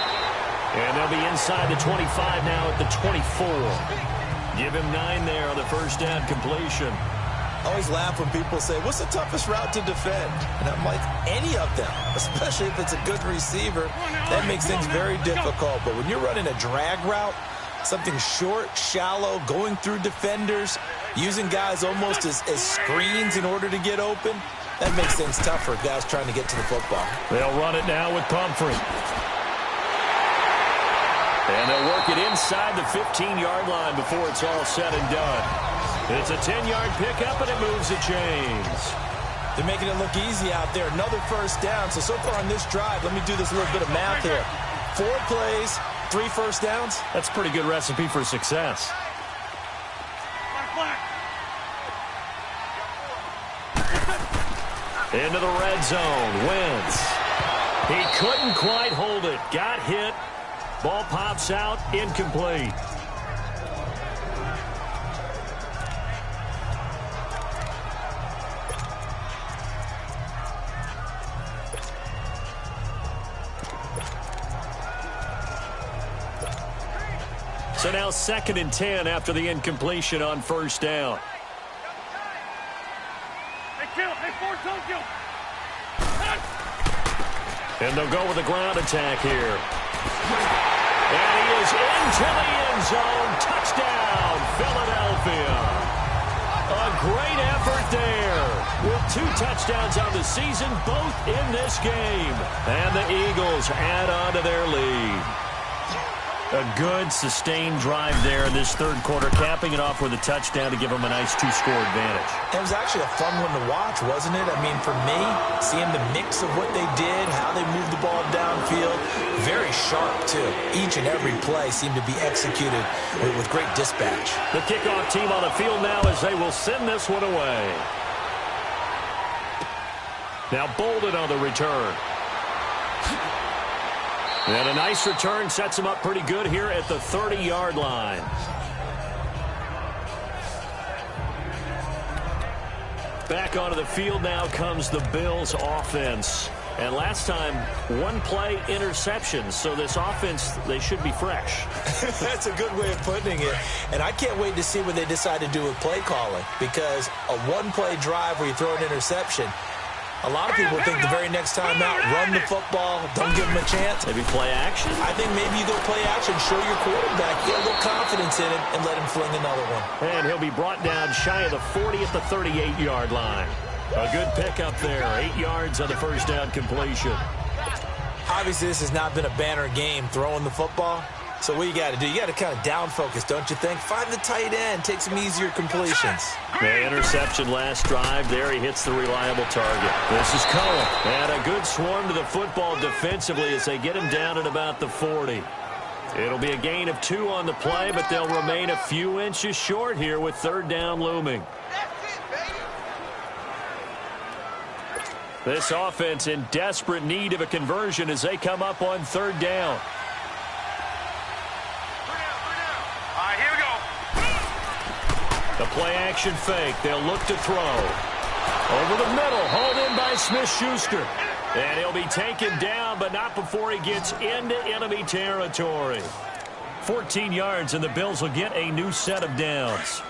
And they'll be inside the 25 now at the 24. Give him 9 there on the first down completion. I always laugh when people say, what's the toughest route to defend? And I'm like, any of them, especially if it's a good receiver. That makes things very difficult. But when you're running a drag route, something short, shallow, going through defenders, using guys almost as screens in order to get open, that makes things tough for guys trying to get to the football. They'll run it now with Pumphrey. And they'll work it inside the 15-yard line before it's all said and done. It's a 10-yard pickup, and it moves the chains. They're making it look easy out there. Another first down. So far on this drive, let me do this little bit of math here. 4 plays, 3 first downs. That's a pretty good recipe for success. Into the red zone. Wentz. He couldn't quite hold it. Got hit. Ball pops out. Incomplete. So now 2nd and 10 after the incompletion on first down. And they'll go with a ground attack here. And he is into the end zone. Touchdown, Philadelphia. A great effort there. With 2 touchdowns on the season, both in this game. And the Eagles add on to their lead. A good, sustained drive there in this third quarter, capping it off with a touchdown to give them a nice 2-score advantage. It was actually a fun one to watch, wasn't it? I mean, for me, seeing the mix of what they did, how they moved the ball downfield, very sharp, too. Each and every play seemed to be executed with great dispatch. The kickoff team on the field now as they will send this one away. Now Bolden on the return. And a nice return sets him up pretty good here at the 30-yard line. Back onto the field now comes the Bills offense. And last time, 1-play interceptions. So this offense, they should be fresh. That's a good way of putting it. And I can't wait to see what they decide to do with play calling. Because a 1-play drive where you throw an interception, a lot of people think the very next time out, run the football, don't give them a chance. Maybe play action? I think maybe you go play action, show your quarterback, get a little confidence in it, and let him fling another one. And he'll be brought down shy of the 40 at the 38-yard line. A good pickup there, 8 yards on the first down completion. Obviously, this has not been a banner game throwing the football. So what you got to do, you got to kind of down focus, don't you think? Find the tight end, take some easier completions. The interception last drive. There he hits the reliable target. This is Cohen. And a good swarm to the football defensively as they get him down at about the 40. It'll be a gain of 2 on the play, but they'll remain a few inches short here with 3rd down looming. This offense in desperate need of a conversion as they come up on 3rd down. The play-action fake. They'll look to throw. Over the middle. Hauled in by Smith-Schuster. And he'll be taken down, but not before he gets into enemy territory. 14 yards, and the Bills will get a new set of downs.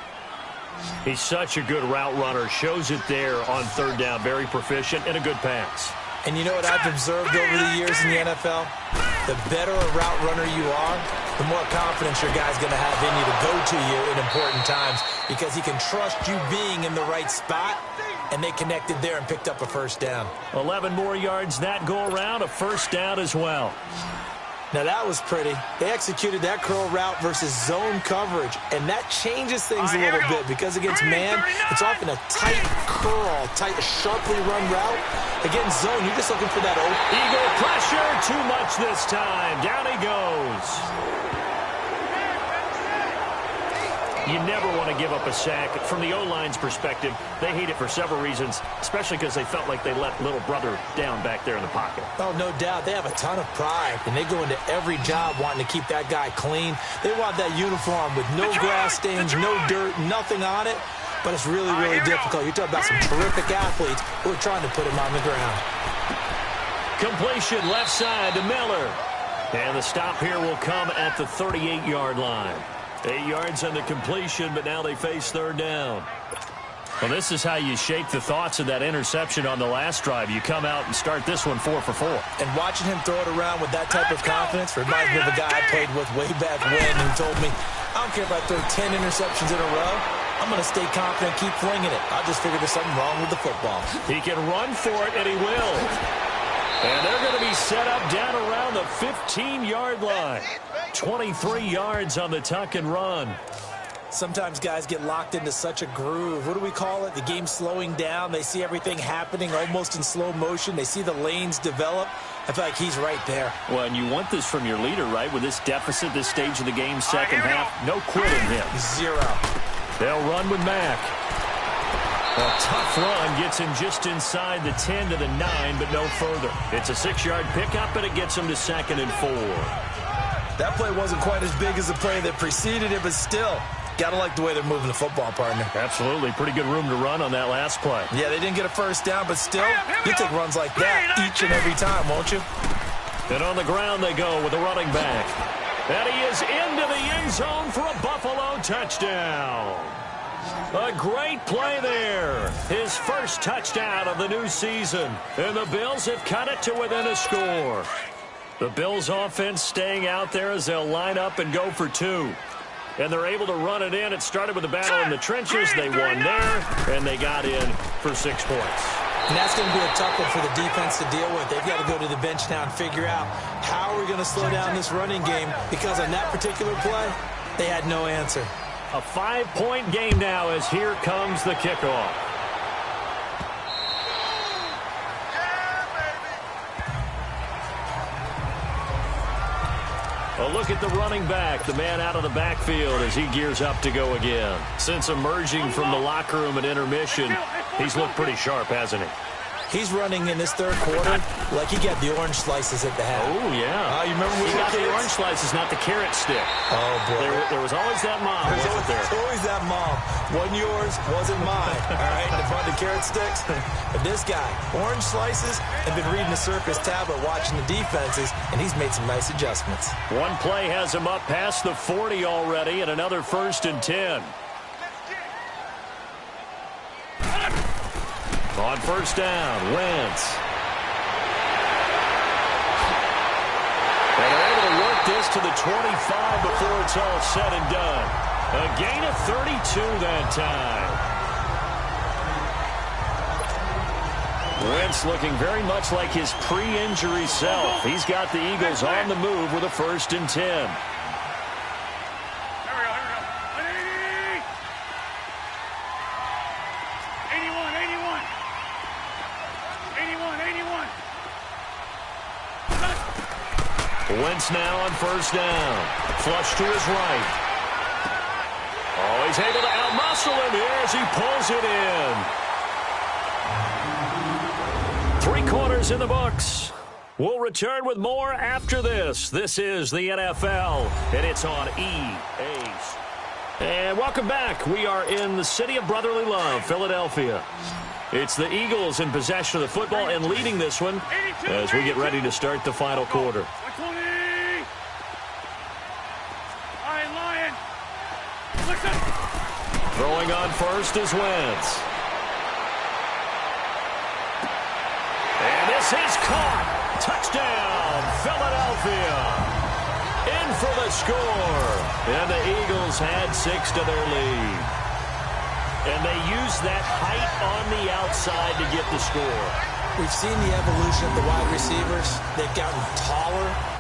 He's such a good route runner. Shows it there on 3rd down. Very proficient and a good pass. And you know what I've observed over the years in the NFL? The better a route runner you are, the more confidence your guy's going to have in you to go to you in important times because he can trust you being in the right spot, and they connected there and picked up a first down. 11 more yards that go around, a first down as well. Now, that was pretty. They executed that curl route versus zone coverage, and that changes things a little bit because against man, it's often a tight curl, tight, sharply run route. Against zone, you're just looking for that open. Eagle pressure, too much this time. Down he goes. You never want to give up a sack. From the O-line's perspective, they hate it for several reasons, especially because they felt like they let little brother down back there in the pocket. Oh, no doubt. They have a ton of pride, and they go into every job wanting to keep that guy clean. They want that uniform with no grass stains, no dirt, nothing on it, but it's really, really difficult. You're talking about some terrific athletes who are trying to put him on the ground. Completion left side to Miller. And the stop here will come at the 38-yard line. 8 yards on the completion, but now they face 3rd down. Well, this is how you shake the thoughts of that interception on the last drive. You come out and start this one 4 for 4. And watching him throw it around with that type of confidence reminds me of a guy I played with way back when who told me, I don't care if I throw 10 interceptions in a row. I'm going to stay confident, keep flinging it. I just figured there's something wrong with the football. He can run for it, and he will. And they're going to be set up down around the 15-yard line. 23 yards on the tuck and run. Sometimes guys get locked into such a groove. What do we call it? The game slowing down. They see everything happening almost in slow motion. They see the lanes develop. I feel like he's right there. Well, and you want this from your leader, right? With this deficit, this stage of the game, second half, no quitting him. Zero. They'll run with Mack. A tough run gets him just inside the 10 to the 9, but no further. It's a 6-yard pickup, and it gets him to 2nd and 4. That play wasn't quite as big as the play that preceded it, but still, got to like the way they're moving the football, partner. Absolutely. Pretty good room to run on that last play. Yeah, they didn't get a first down, but still, you'll take runs like that each and every time, won't you? And on the ground they go with a running back. And he is into the end zone for a Buffalo touchdown. A great play there. His first touchdown of the new season. And the Bills have cut it to within a score. The Bills offense staying out there as they'll line up and go for 2. And they're able to run it in. It started with a battle in the trenches. They won there, and they got in for 6 points. And that's going to be a tough one for the defense to deal with. They've got to go to the bench now and figure out how we're going to slow down this running game, because on that particular play, they had no answer. A 5-point game now as here comes the kickoff. A look at the running back, the man out of the backfield as he gears up to go again. Since emerging from the locker room at intermission, he's looked pretty sharp, hasn't he? He's running in this third quarter like he got the orange slices at the half. Oh, yeah. You remember when he got the orange slices, not the carrot stick. Oh, boy. There was always that mom, wasn't there? There's always that mom. Wasn't yours, wasn't mine. All right, in front of the carrot sticks. But this guy, orange slices, and been reading the circus tablet, watching the defenses, and he's made some nice adjustments. One play has him up past the 40 already, and another 1st and 10. On 1st down, Wentz. And they're able to work this to the 25 before it's all said and done. A gain of 32 that time. Wentz looking very much like his pre-injury self. He's got the Eagles on the move with a 1st and 10. Wentz now on 1st down. Flush to his right. Oh, he's able to outmuscle him here as he pulls it in. 3 quarters in the books. We'll return with more after this. This is the NFL, and it's on EA. And welcome back. We are in the city of brotherly love, Philadelphia. It's the Eagles in possession of the football and leading this one as we get ready to start the final quarter. Throwing on first is Wentz. And this is caught. Touchdown, Philadelphia. In for the score. And the Eagles had 6 to their lead. And they used that height on the outside to get the score. We've seen the evolution of the wide receivers. They've gotten taller.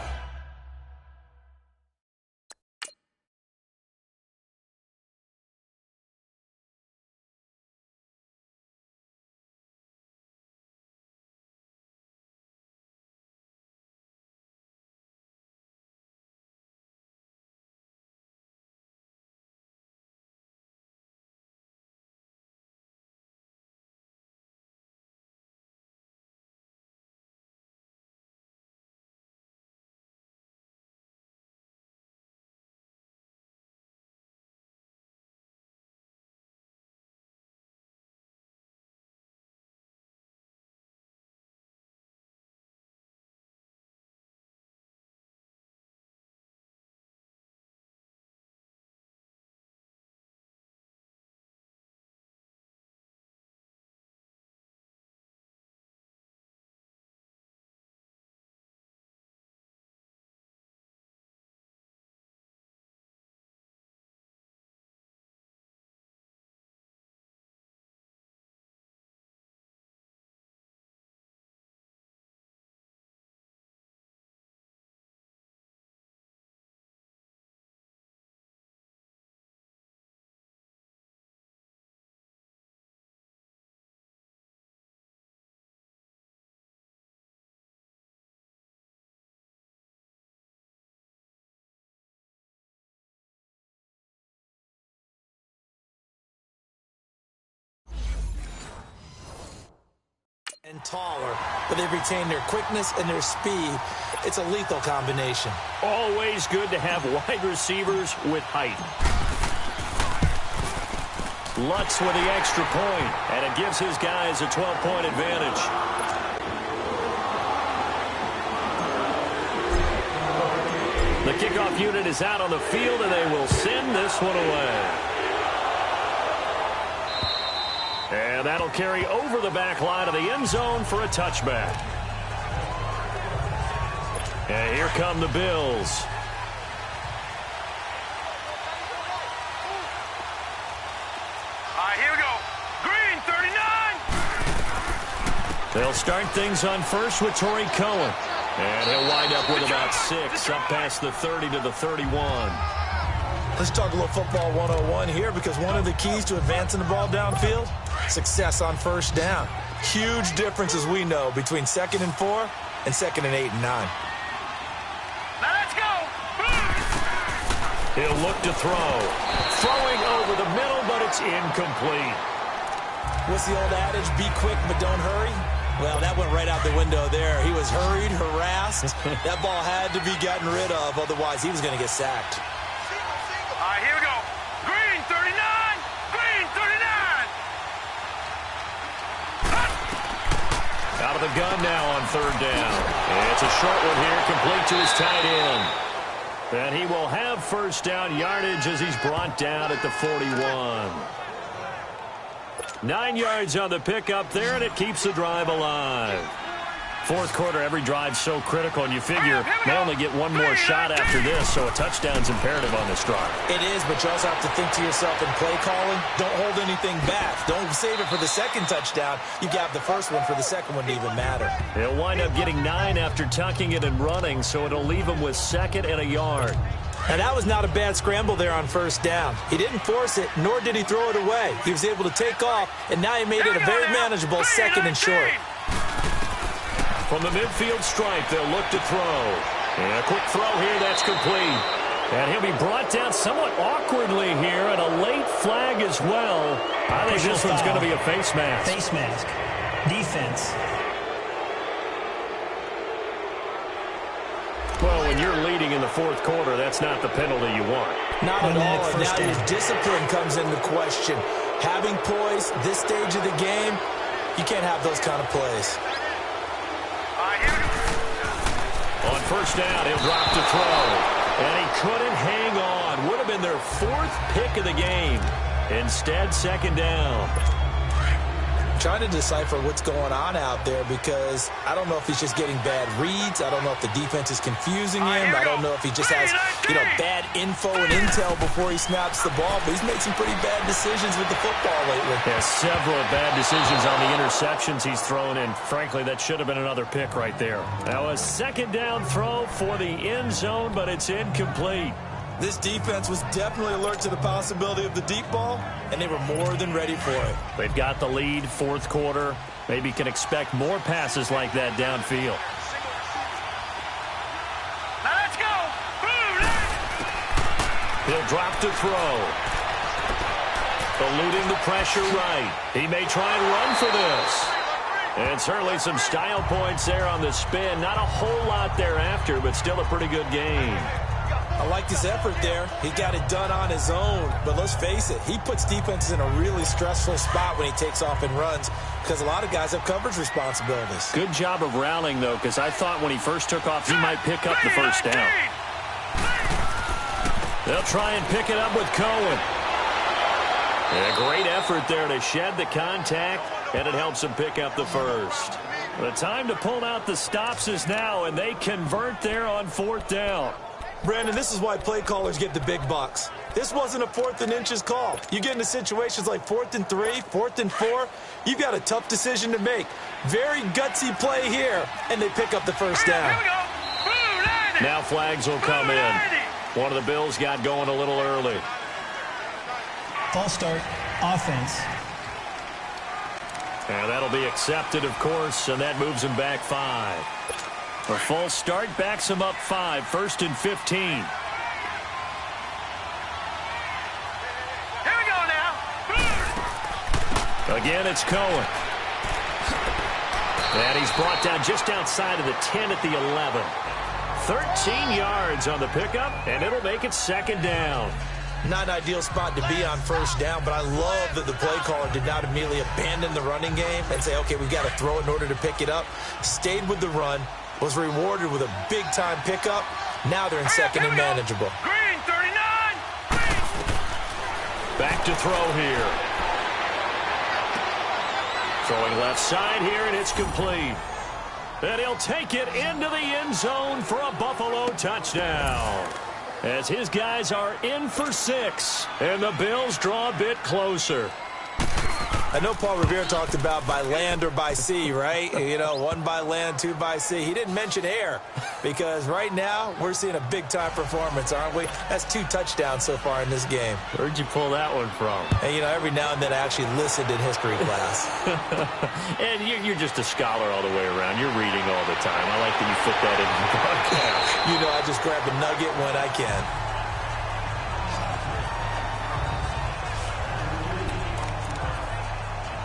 And taller, but they retain their quickness and their speed. It's a lethal combination. Always good to have wide receivers with height. Lutz with the extra point, and it gives his guys a 12-point advantage. The kickoff unit is out on the field, and they will send this one away. And that'll carry over the back line of the end zone for a touchback. And here come the Bills. Here we go. Green, 39. They'll start things on first with Torrey Cohen. And he'll wind up with about 6, up past the 30 to the 31. Let's talk a little football 101 here, because one of the keys to advancing the ball downfield, success on first down. Huge difference, as we know, between 2nd and 4 and 2nd and 8 and 9. Now let's go. He'll look to throw. Throwing over the middle, but it's incomplete. What's the old adage? Be quick, but don't hurry. Well, that went right out the window there. He was hurried, harassed. That ball had to be gotten rid of, otherwise he was going to get sacked. Here we go. Green, 39. Green, 39. Out of the gun now on 3rd down. It's a short one here, complete to his tight end. And he will have first down yardage as he's brought down at the 41. 9 yards on the pickup there, and it keeps the drive alive. 4th quarter, every drive's so critical, and you figure they only get one more shot after this, so a touchdown's imperative on this drive. It is, but you also have to think to yourself in play calling, don't hold anything back. Don't save it for the second touchdown. You got the first one for the second one to even matter. He'll wind up getting 9 after tucking it and running, so it'll leave him with 2nd and a yard. Now, that was not a bad scramble there on first down. He didn't force it, nor did he throw it away. He was able to take off, and now he made it a very manageable 2nd and short. From the midfield stripe, they'll look to throw. And a quick throw here, that's complete. And he'll be brought down somewhat awkwardly here, and a late flag as well. I think this one's going to be a face mask. Face mask. Defense. Well, when you're leading in the 4th quarter, that's not the penalty you want. Not at all. And now your discipline comes into question. Having poise this stage of the game, you can't have those kind of plays. On first down, he'll drop to throw. And he couldn't hang on. Would have been their 4th pick of the game. Instead, 2nd down. Trying to decipher what's going on out there, because I don't know if he's just getting bad reads. I don't know if the defense is confusing him. I don't know if he just has, bad info and intel before he snaps the ball. But he's made some pretty bad decisions with the football lately. Yeah, several bad decisions on the interceptions he's thrown in. Frankly, that should have been another pick right there. Now a 2nd down throw for the end zone, but it's incomplete. This defense was definitely alert to the possibility of the deep ball, and they were more than ready for it. They've got the lead, 4th quarter. Maybe can expect more passes like that downfield. Now let's go. He'll drop to throw. Eluding the pressure right. He may try and run for this. And certainly some style points there on the spin. Not a whole lot thereafter, but still a pretty good game. I liked his effort there. He got it done on his own. But let's face it, he puts defenses in a really stressful spot when he takes off and runs, because a lot of guys have coverage responsibilities. Good job of rallying, though, because I thought when he first took off, he might pick up the first down. They'll try and pick it up with Cohen. And a great effort there to shed the contact, and it helps him pick up the first. The time to pull out the stops is now, and they convert there on 4th down. Brandon, this is why play callers get the big bucks. This wasn't a 4th and inches call. You get into situations like 4th and 3, 4th and 4, you've got a tough decision to make. Very gutsy play here, and they pick up the first down. Now flags will come in. One of the Bills got going a little early. False start, offense. And that'll be accepted, of course, and that moves him back 5. A false start backs him up 5, 1st and 15. Here we go now. Again, it's Cohen. And he's brought down just outside of the 10 at the 11. 13 yards on the pickup, and it'll make it second down. Not an ideal spot to be on first down, but I love that the play caller did not immediately abandon the running game and say, okay, we've got to throw it in order to pick it up. Stayed with the run, was rewarded with a big-time pickup. Now they're in second and manageable. Green, 39! Back to throw here. Throwing left side here, and it's complete. And he'll take it into the end zone for a Buffalo touchdown. As his guys are in for 6, and the Bills draw a bit closer. I know Paul Revere talked about by land or by sea, right? You know, 1 by land, 2 by sea. He didn't mention air because right now we're seeing a big-time performance, aren't we? That's 2 touchdowns so far in this game. Where'd you pull that one from? And, you know, every now and then I actually listened in history class. And you're just a scholar all the way around. You're reading all the time. I like that you fit that into the broadcast. You know, I just grab a nugget when I can.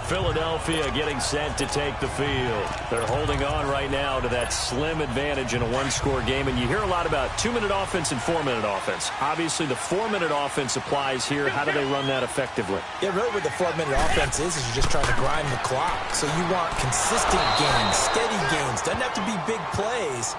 Philadelphia getting set to take the field. They're holding on right now to that slim advantage in a 1-score game. And you hear a lot about 2-minute offense and 4-minute offense. Obviously, the 4-minute offense applies here. How do they run that effectively? Yeah, really what the 4-minute offense is you're just trying to grind the clock. So you want consistent gains, steady gains. Doesn't have to be big plays,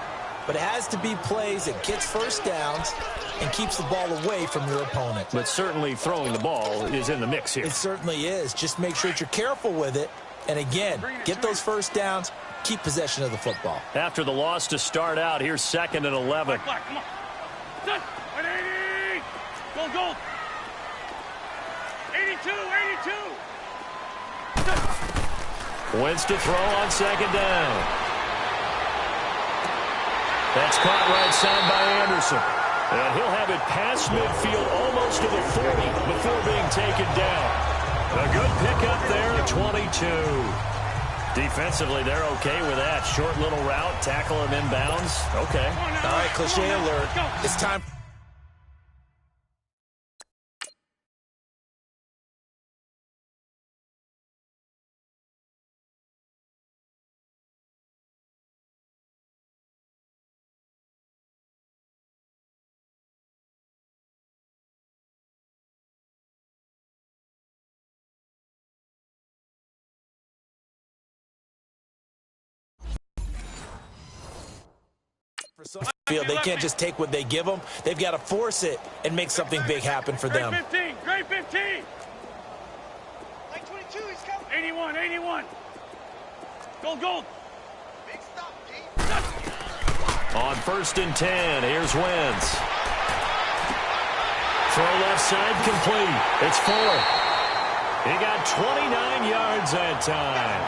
but it has to be plays that gets first downs and keeps the ball away from your opponent. But certainly throwing the ball is in the mix here. It certainly is. Just make sure that you're careful with it. And again, get those first downs, keep possession of the football. After the loss to start out, here's 2nd and 11. Come on. Set. 180. Gold. 82. Set. Wentz to throw on 2nd down. That's caught right side by Anderson. And he'll have it past midfield almost to the 40 before being taken down. A good pickup there at 22. Defensively, they're okay with that. Short little route, tackle him inbounds. Okay. All right, cliche alert. It's time. Field. They can't just take what they give them. They've got to force it and make something big happen for them. Grade 15. Like 22, he's coming. 81. Gold. Big stop, G. On 1st and 10, here's Wentz. Throw left side complete. It's Fuller. He got 29 yards that time.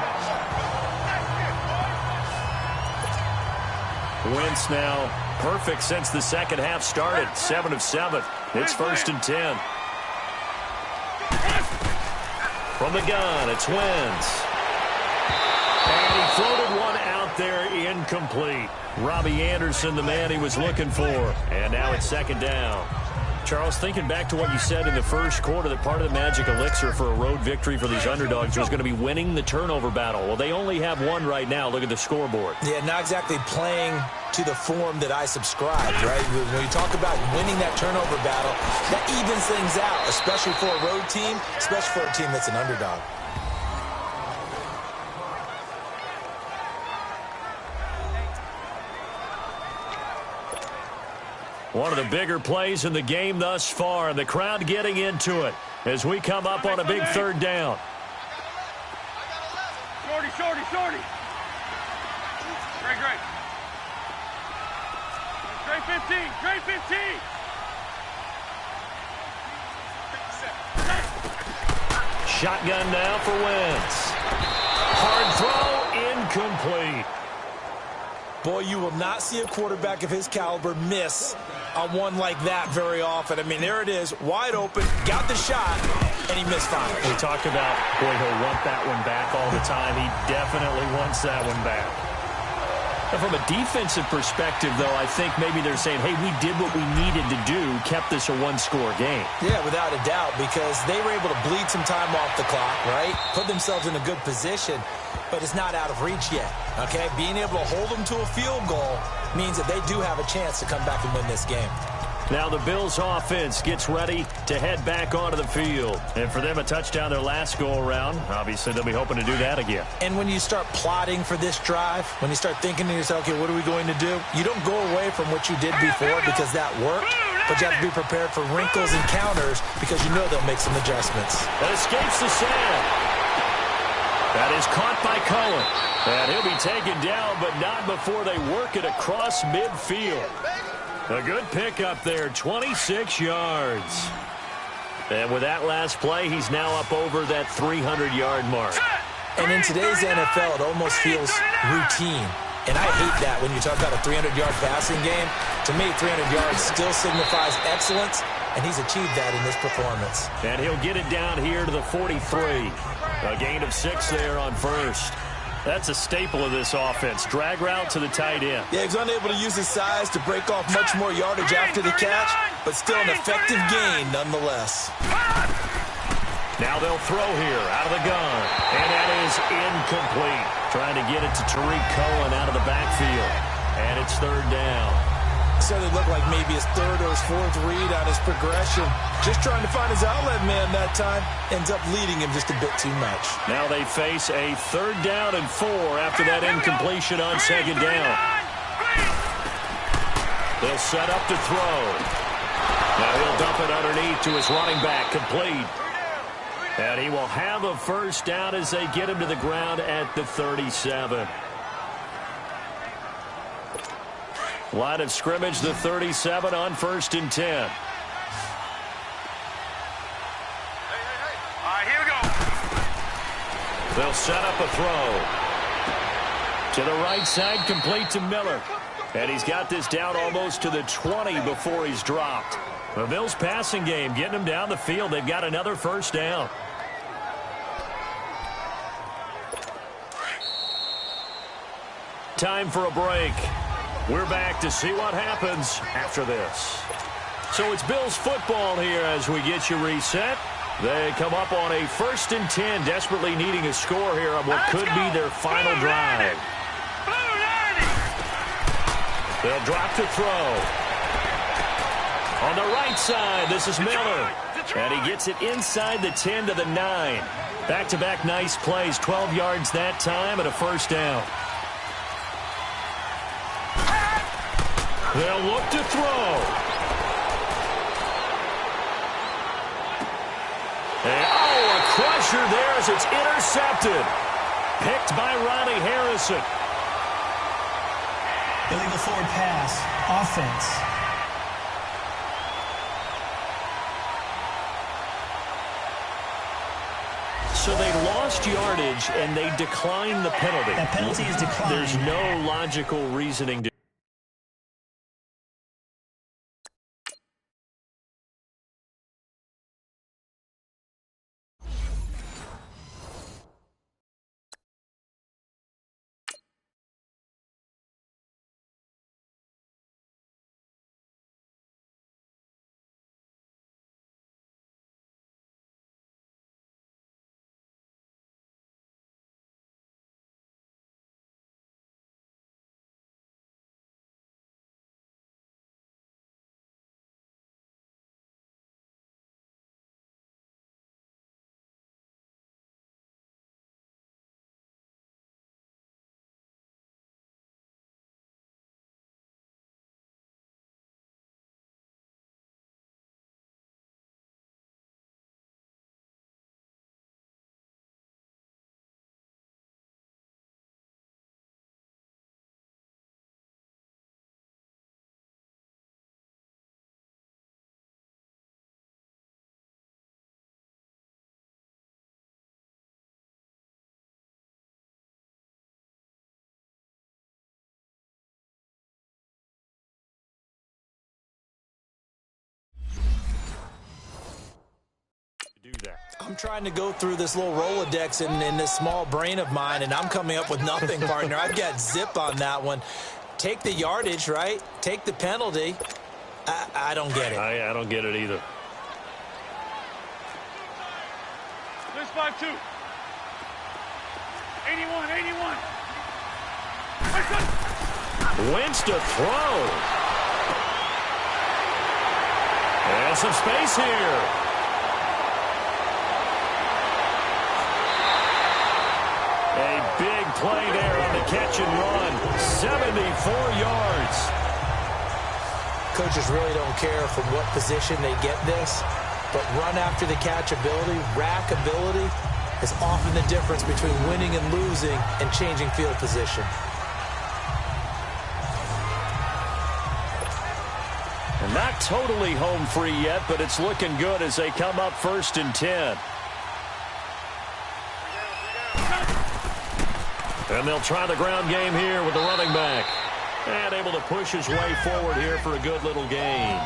Wentz now perfect since the second half started. 7 of 7. It's 1st and 10. From the gun, it's Wentz. And he floated one out there incomplete. Robbie Anderson, the man he was looking for. And now it's 2nd down. Charles, thinking back to what you said in the first quarter, that part of the magic elixir for a road victory for these underdogs was going to be winning the turnover battle. Well, they only have one right now. Look at the scoreboard. Yeah, not exactly playing to the form that I subscribed, right? When you talk about winning that turnover battle, that evens things out, especially for a road team, especially for a team that's an underdog. One of the bigger plays in the game thus far, and the crowd getting into it as we come up on a big 3rd down. Shorty. Great. Grade 15. Shotgun now for Wentz. Hard throw, incomplete. Boy, you will not see a quarterback of his caliber miss on one like that very often. I mean, there it is, wide open, got the shot, and he misfired. We talked about, boy, he'll want that one back all the time. He definitely wants that one back. And from a defensive perspective, though, I think maybe they're saying, hey, we did what we needed to do, kept this a 1-score game. Yeah, without a doubt, because they were able to bleed some time off the clock, right? Put themselves in a good position. but it's not out of reach yet, okay? Being able to hold them to a field goal means that they do have a chance to come back and win this game. Now the Bills offense gets ready to head back onto the field. And for them, a touchdown their last go-around. Obviously, they'll be hoping to do that again. And when you start plotting for this drive, when you start thinking to yourself, okay, what are we going to do? You don't go away from what you did before because that worked, but you have to be prepared for wrinkles and counters because you know they'll make some adjustments. That escapes the sand. That is caught by Cohen. And he'll be taken down, but not before they work it across midfield. A good pickup there, 26 yards. And with that last play, he's now up over that 300-yard mark. And in today's NFL, it almost feels routine. And I hate that when you talk about a 300-yard passing game. To me, 300 yards still signifies excellence, and he's achieved that in this performance. And he'll get it down here to the 43. A gain of 6 there on first. That's a staple of this offense. Drag route to the tight end. Yeah, he's unable to use his size to break off much more yardage after the catch, but still an effective gain nonetheless. Now they'll throw here out of the gun. And that is incomplete. Trying to get it to Tariq Cohen out of the backfield. And it's third down. Certainly looked like maybe his third or his fourth read on his progression. Just trying to find his outlet man that time. Ends up leading him just a bit too much. Now they face a 3rd down and 4 after that incompletion on 2nd down. They'll set up to throw. Now he'll dump it underneath to his running back, complete. And he will have a 1st down as they get him to the ground at the 37. Line of scrimmage, the 37 on 1st and 10. All right, here we go. They'll set up a throw. To the right side, complete to Miller. And he's got this down almost to the 20 before he's dropped. The Bills passing game, getting him down the field. They've got another 1st down. Time for a break. We're back to see what happens after this. So it's Bills football here as we get you reset. They come up on a 1st and 10, desperately needing a score here on what could be their final drive. They'll drop to throw. On the right side, this is Miller. And he gets it inside the 10 to the 9. Back-to-back nice plays, 12 yards that time and a 1st down. They'll look to throw. And, a crusher there as it's intercepted. Picked by Ronnie Harrison. Illegal forward pass. Offense. So they lost yardage and they declined the penalty. That penalty is declined. There's no logical reasoning to do that. I'm trying to go through this little Rolodex in this small brain of mine, and I'm coming up with nothing, partner. I've got zip on that one. Take the yardage, right? Take the penalty. I don't get it. I don't get it either. This 5-2. 81, 81. Wentz to throw. And some space here. A big play there on the catch and run. 74 yards. Coaches really don't care from what position they get this, but run after the catch ability, rack ability, is often the difference between winning and losing and changing field position. And not totally home free yet, but it's looking good as they come up 1st and 10. And they'll try the ground game here with the running back. And able to push his way forward here for a good little gain.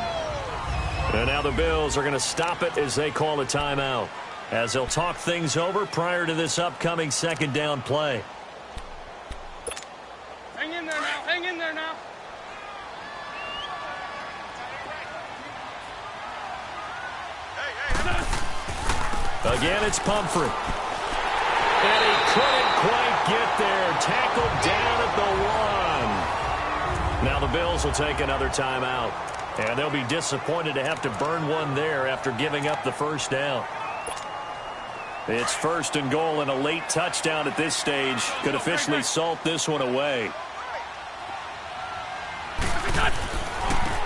And now the Bills are going to stop it as they call a timeout, as they'll talk things over prior to this upcoming 2nd down play. Hang in there now. Hang in there now. Again, it's Pumphrey. And he couldn't quite get there. Tackled down at the 1. Now the Bills will take another timeout. And they'll be disappointed to have to burn one there after giving up the 1st down. It's 1st and goal, and a late touchdown at this stage could officially salt this one away.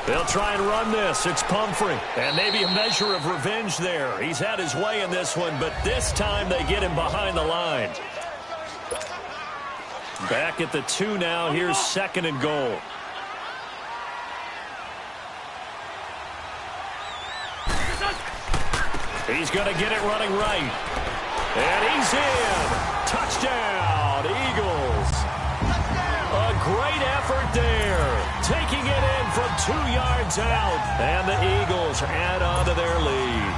They'll try and run this. It's Pumphrey. And maybe a measure of revenge there. He's had his way in this one, but this time they get him behind the line. Back at the 2 now. Here's 2nd and goal. He's going to get it running right. And he's in. Touchdown, Eagles. A great effort there. Taking it in from 2 yards out. And the Eagles add on to their lead.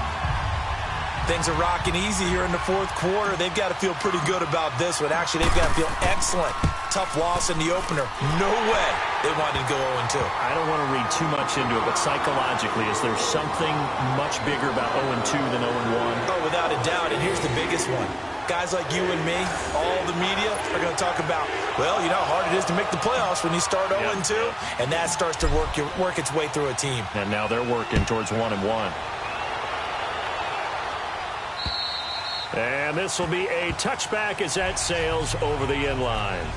Things are rocking easy here in the 4th quarter. They've got to feel pretty good about this one. Actually, they've got to feel excellent. Tough loss in the opener. No way they wanted to go 0-2. I don't want to read too much into it, but psychologically, is there something much bigger about 0-2 than 0-1? Oh, without a doubt. And here's the biggest one. Guys like you and me, all the media, are going to talk about, well, you know how hard it is to make the playoffs when you start 0-2. And that starts to work its way through a team. And now they're working towards 1-1. And this will be a touchback as that sails over the end line.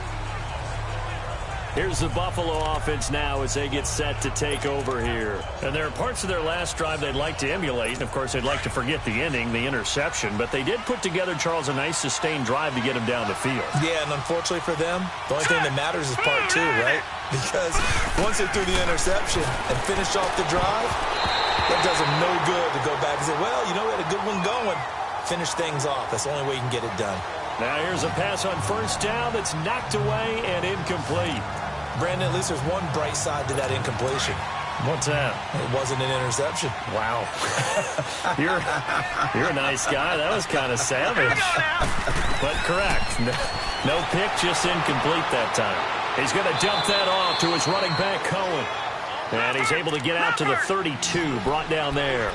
Here's the Buffalo offense now as they get set to take over here. And there are parts of their last drive they'd like to emulate. And, of course, they'd like to forget the ending, the interception. But they did put together, Charles, a nice sustained drive to get him down the field. Yeah, and unfortunately for them, the only thing that matters is part 2, right? Because once they threw the interception and finished off the drive, that does them no good to go back and say, well, you know, we had a good one going. Finish things off. That's the only way you can get it done. Now here's a pass on 1st down that's knocked away and incomplete. Brandon, at least there's one bright side to that incompletion. What's that? It wasn't an interception. Wow. You're a nice guy. That was kind of savage. But correct. No pick, just incomplete that time. He's going to dump that off to his running back, Cohen. And he's able to get out to the 32, brought down there.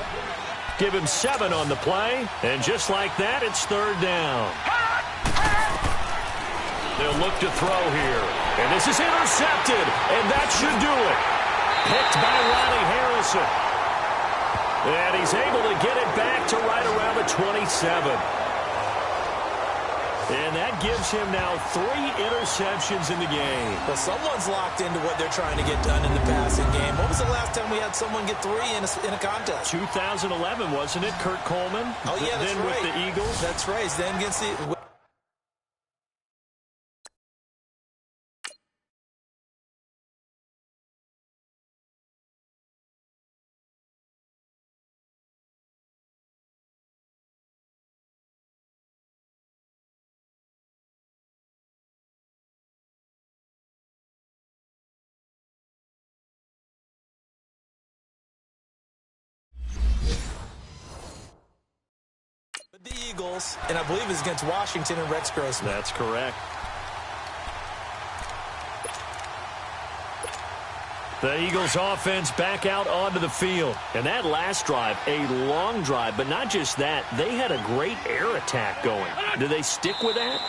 Give him 7 on the play. And just like that, it's 3rd down. They'll look to throw here. And this is intercepted. And that should do it. Picked by Ronnie Harrison. And he's able to get it back to right around the 27. And that gives him now 3 interceptions in the game. Well, someone's locked into what they're trying to get done in the passing game. What was the last time we had someone get 3 in a contest? 2011, wasn't it? Kurt Coleman? Oh, yeah, that's then right. With the Eagles? That's right. Then against the... the Eagles, and I believe it's against Washington and Rex Grossman. That's correct. The Eagles offense back out onto the field. And that last drive, a long drive, but not just that. They had a great air attack going. Do they stick with that?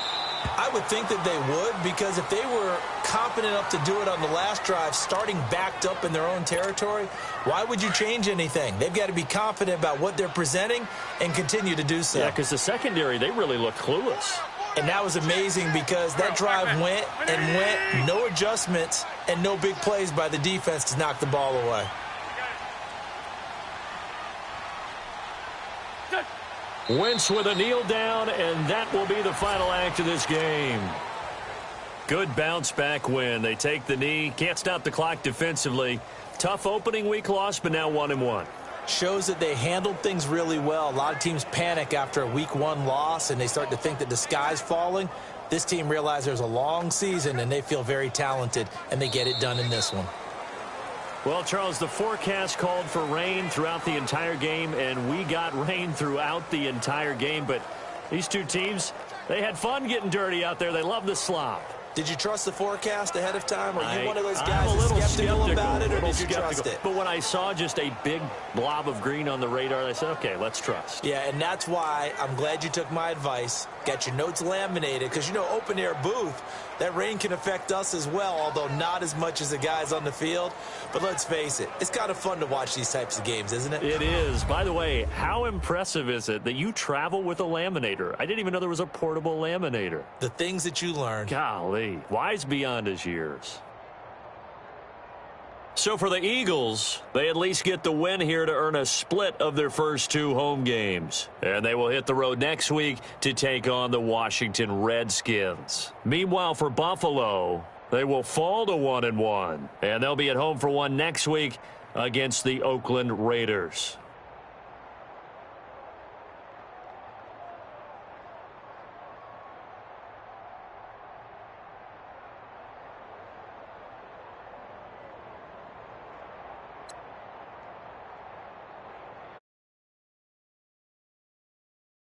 I would think that they would, because if they were confident enough to do it on the last drive, starting backed up in their own territory, why would you change anything? They've got to be confident about what they're presenting and continue to do so. Yeah, because the secondary, they really look clueless. And that was amazing because that drive went and went, no adjustments and no big plays by the defense to knock the ball away. Wentz with a kneel down, and that will be the final act of this game. Good bounce back win. They take the knee, can't stop the clock defensively. Tough opening week loss, but now 1-1. Shows that they handled things really well. A lot of teams panic after a week 1 loss, and they start to think that the sky's falling. This team realized there's a long season, and they feel very talented, and they get it done in this one. Well, Charles, the forecast called for rain throughout the entire game, and we got rain throughout the entire game. But these two teams, they had fun getting dirty out there. They love the slop. Did you trust the forecast ahead of time? Are you one of those I'm guys a little that's skeptical about it, or did you skeptical. trust it? But when I saw just a big blob of green on the radar, I said, okay, let's trust. Yeah, and that's why I'm glad you took my advice. Got your notes laminated, because, you know, open-air booth, that rain can affect us as well, although not as much as the guys on the field. But let's face it, it's kind of fun to watch these types of games, isn't it? It is. By the way, how impressive is it that you travel with a laminator? I didn't even know there was a portable laminator. The things that you learn. Golly, wise beyond his years. So for the Eagles, they at least get the win here to earn a split of their first 2 home games. And they will hit the road next week to take on the Washington Redskins. Meanwhile, for Buffalo, they will fall to 1-1. And they'll be at home for one next week against the Oakland Raiders.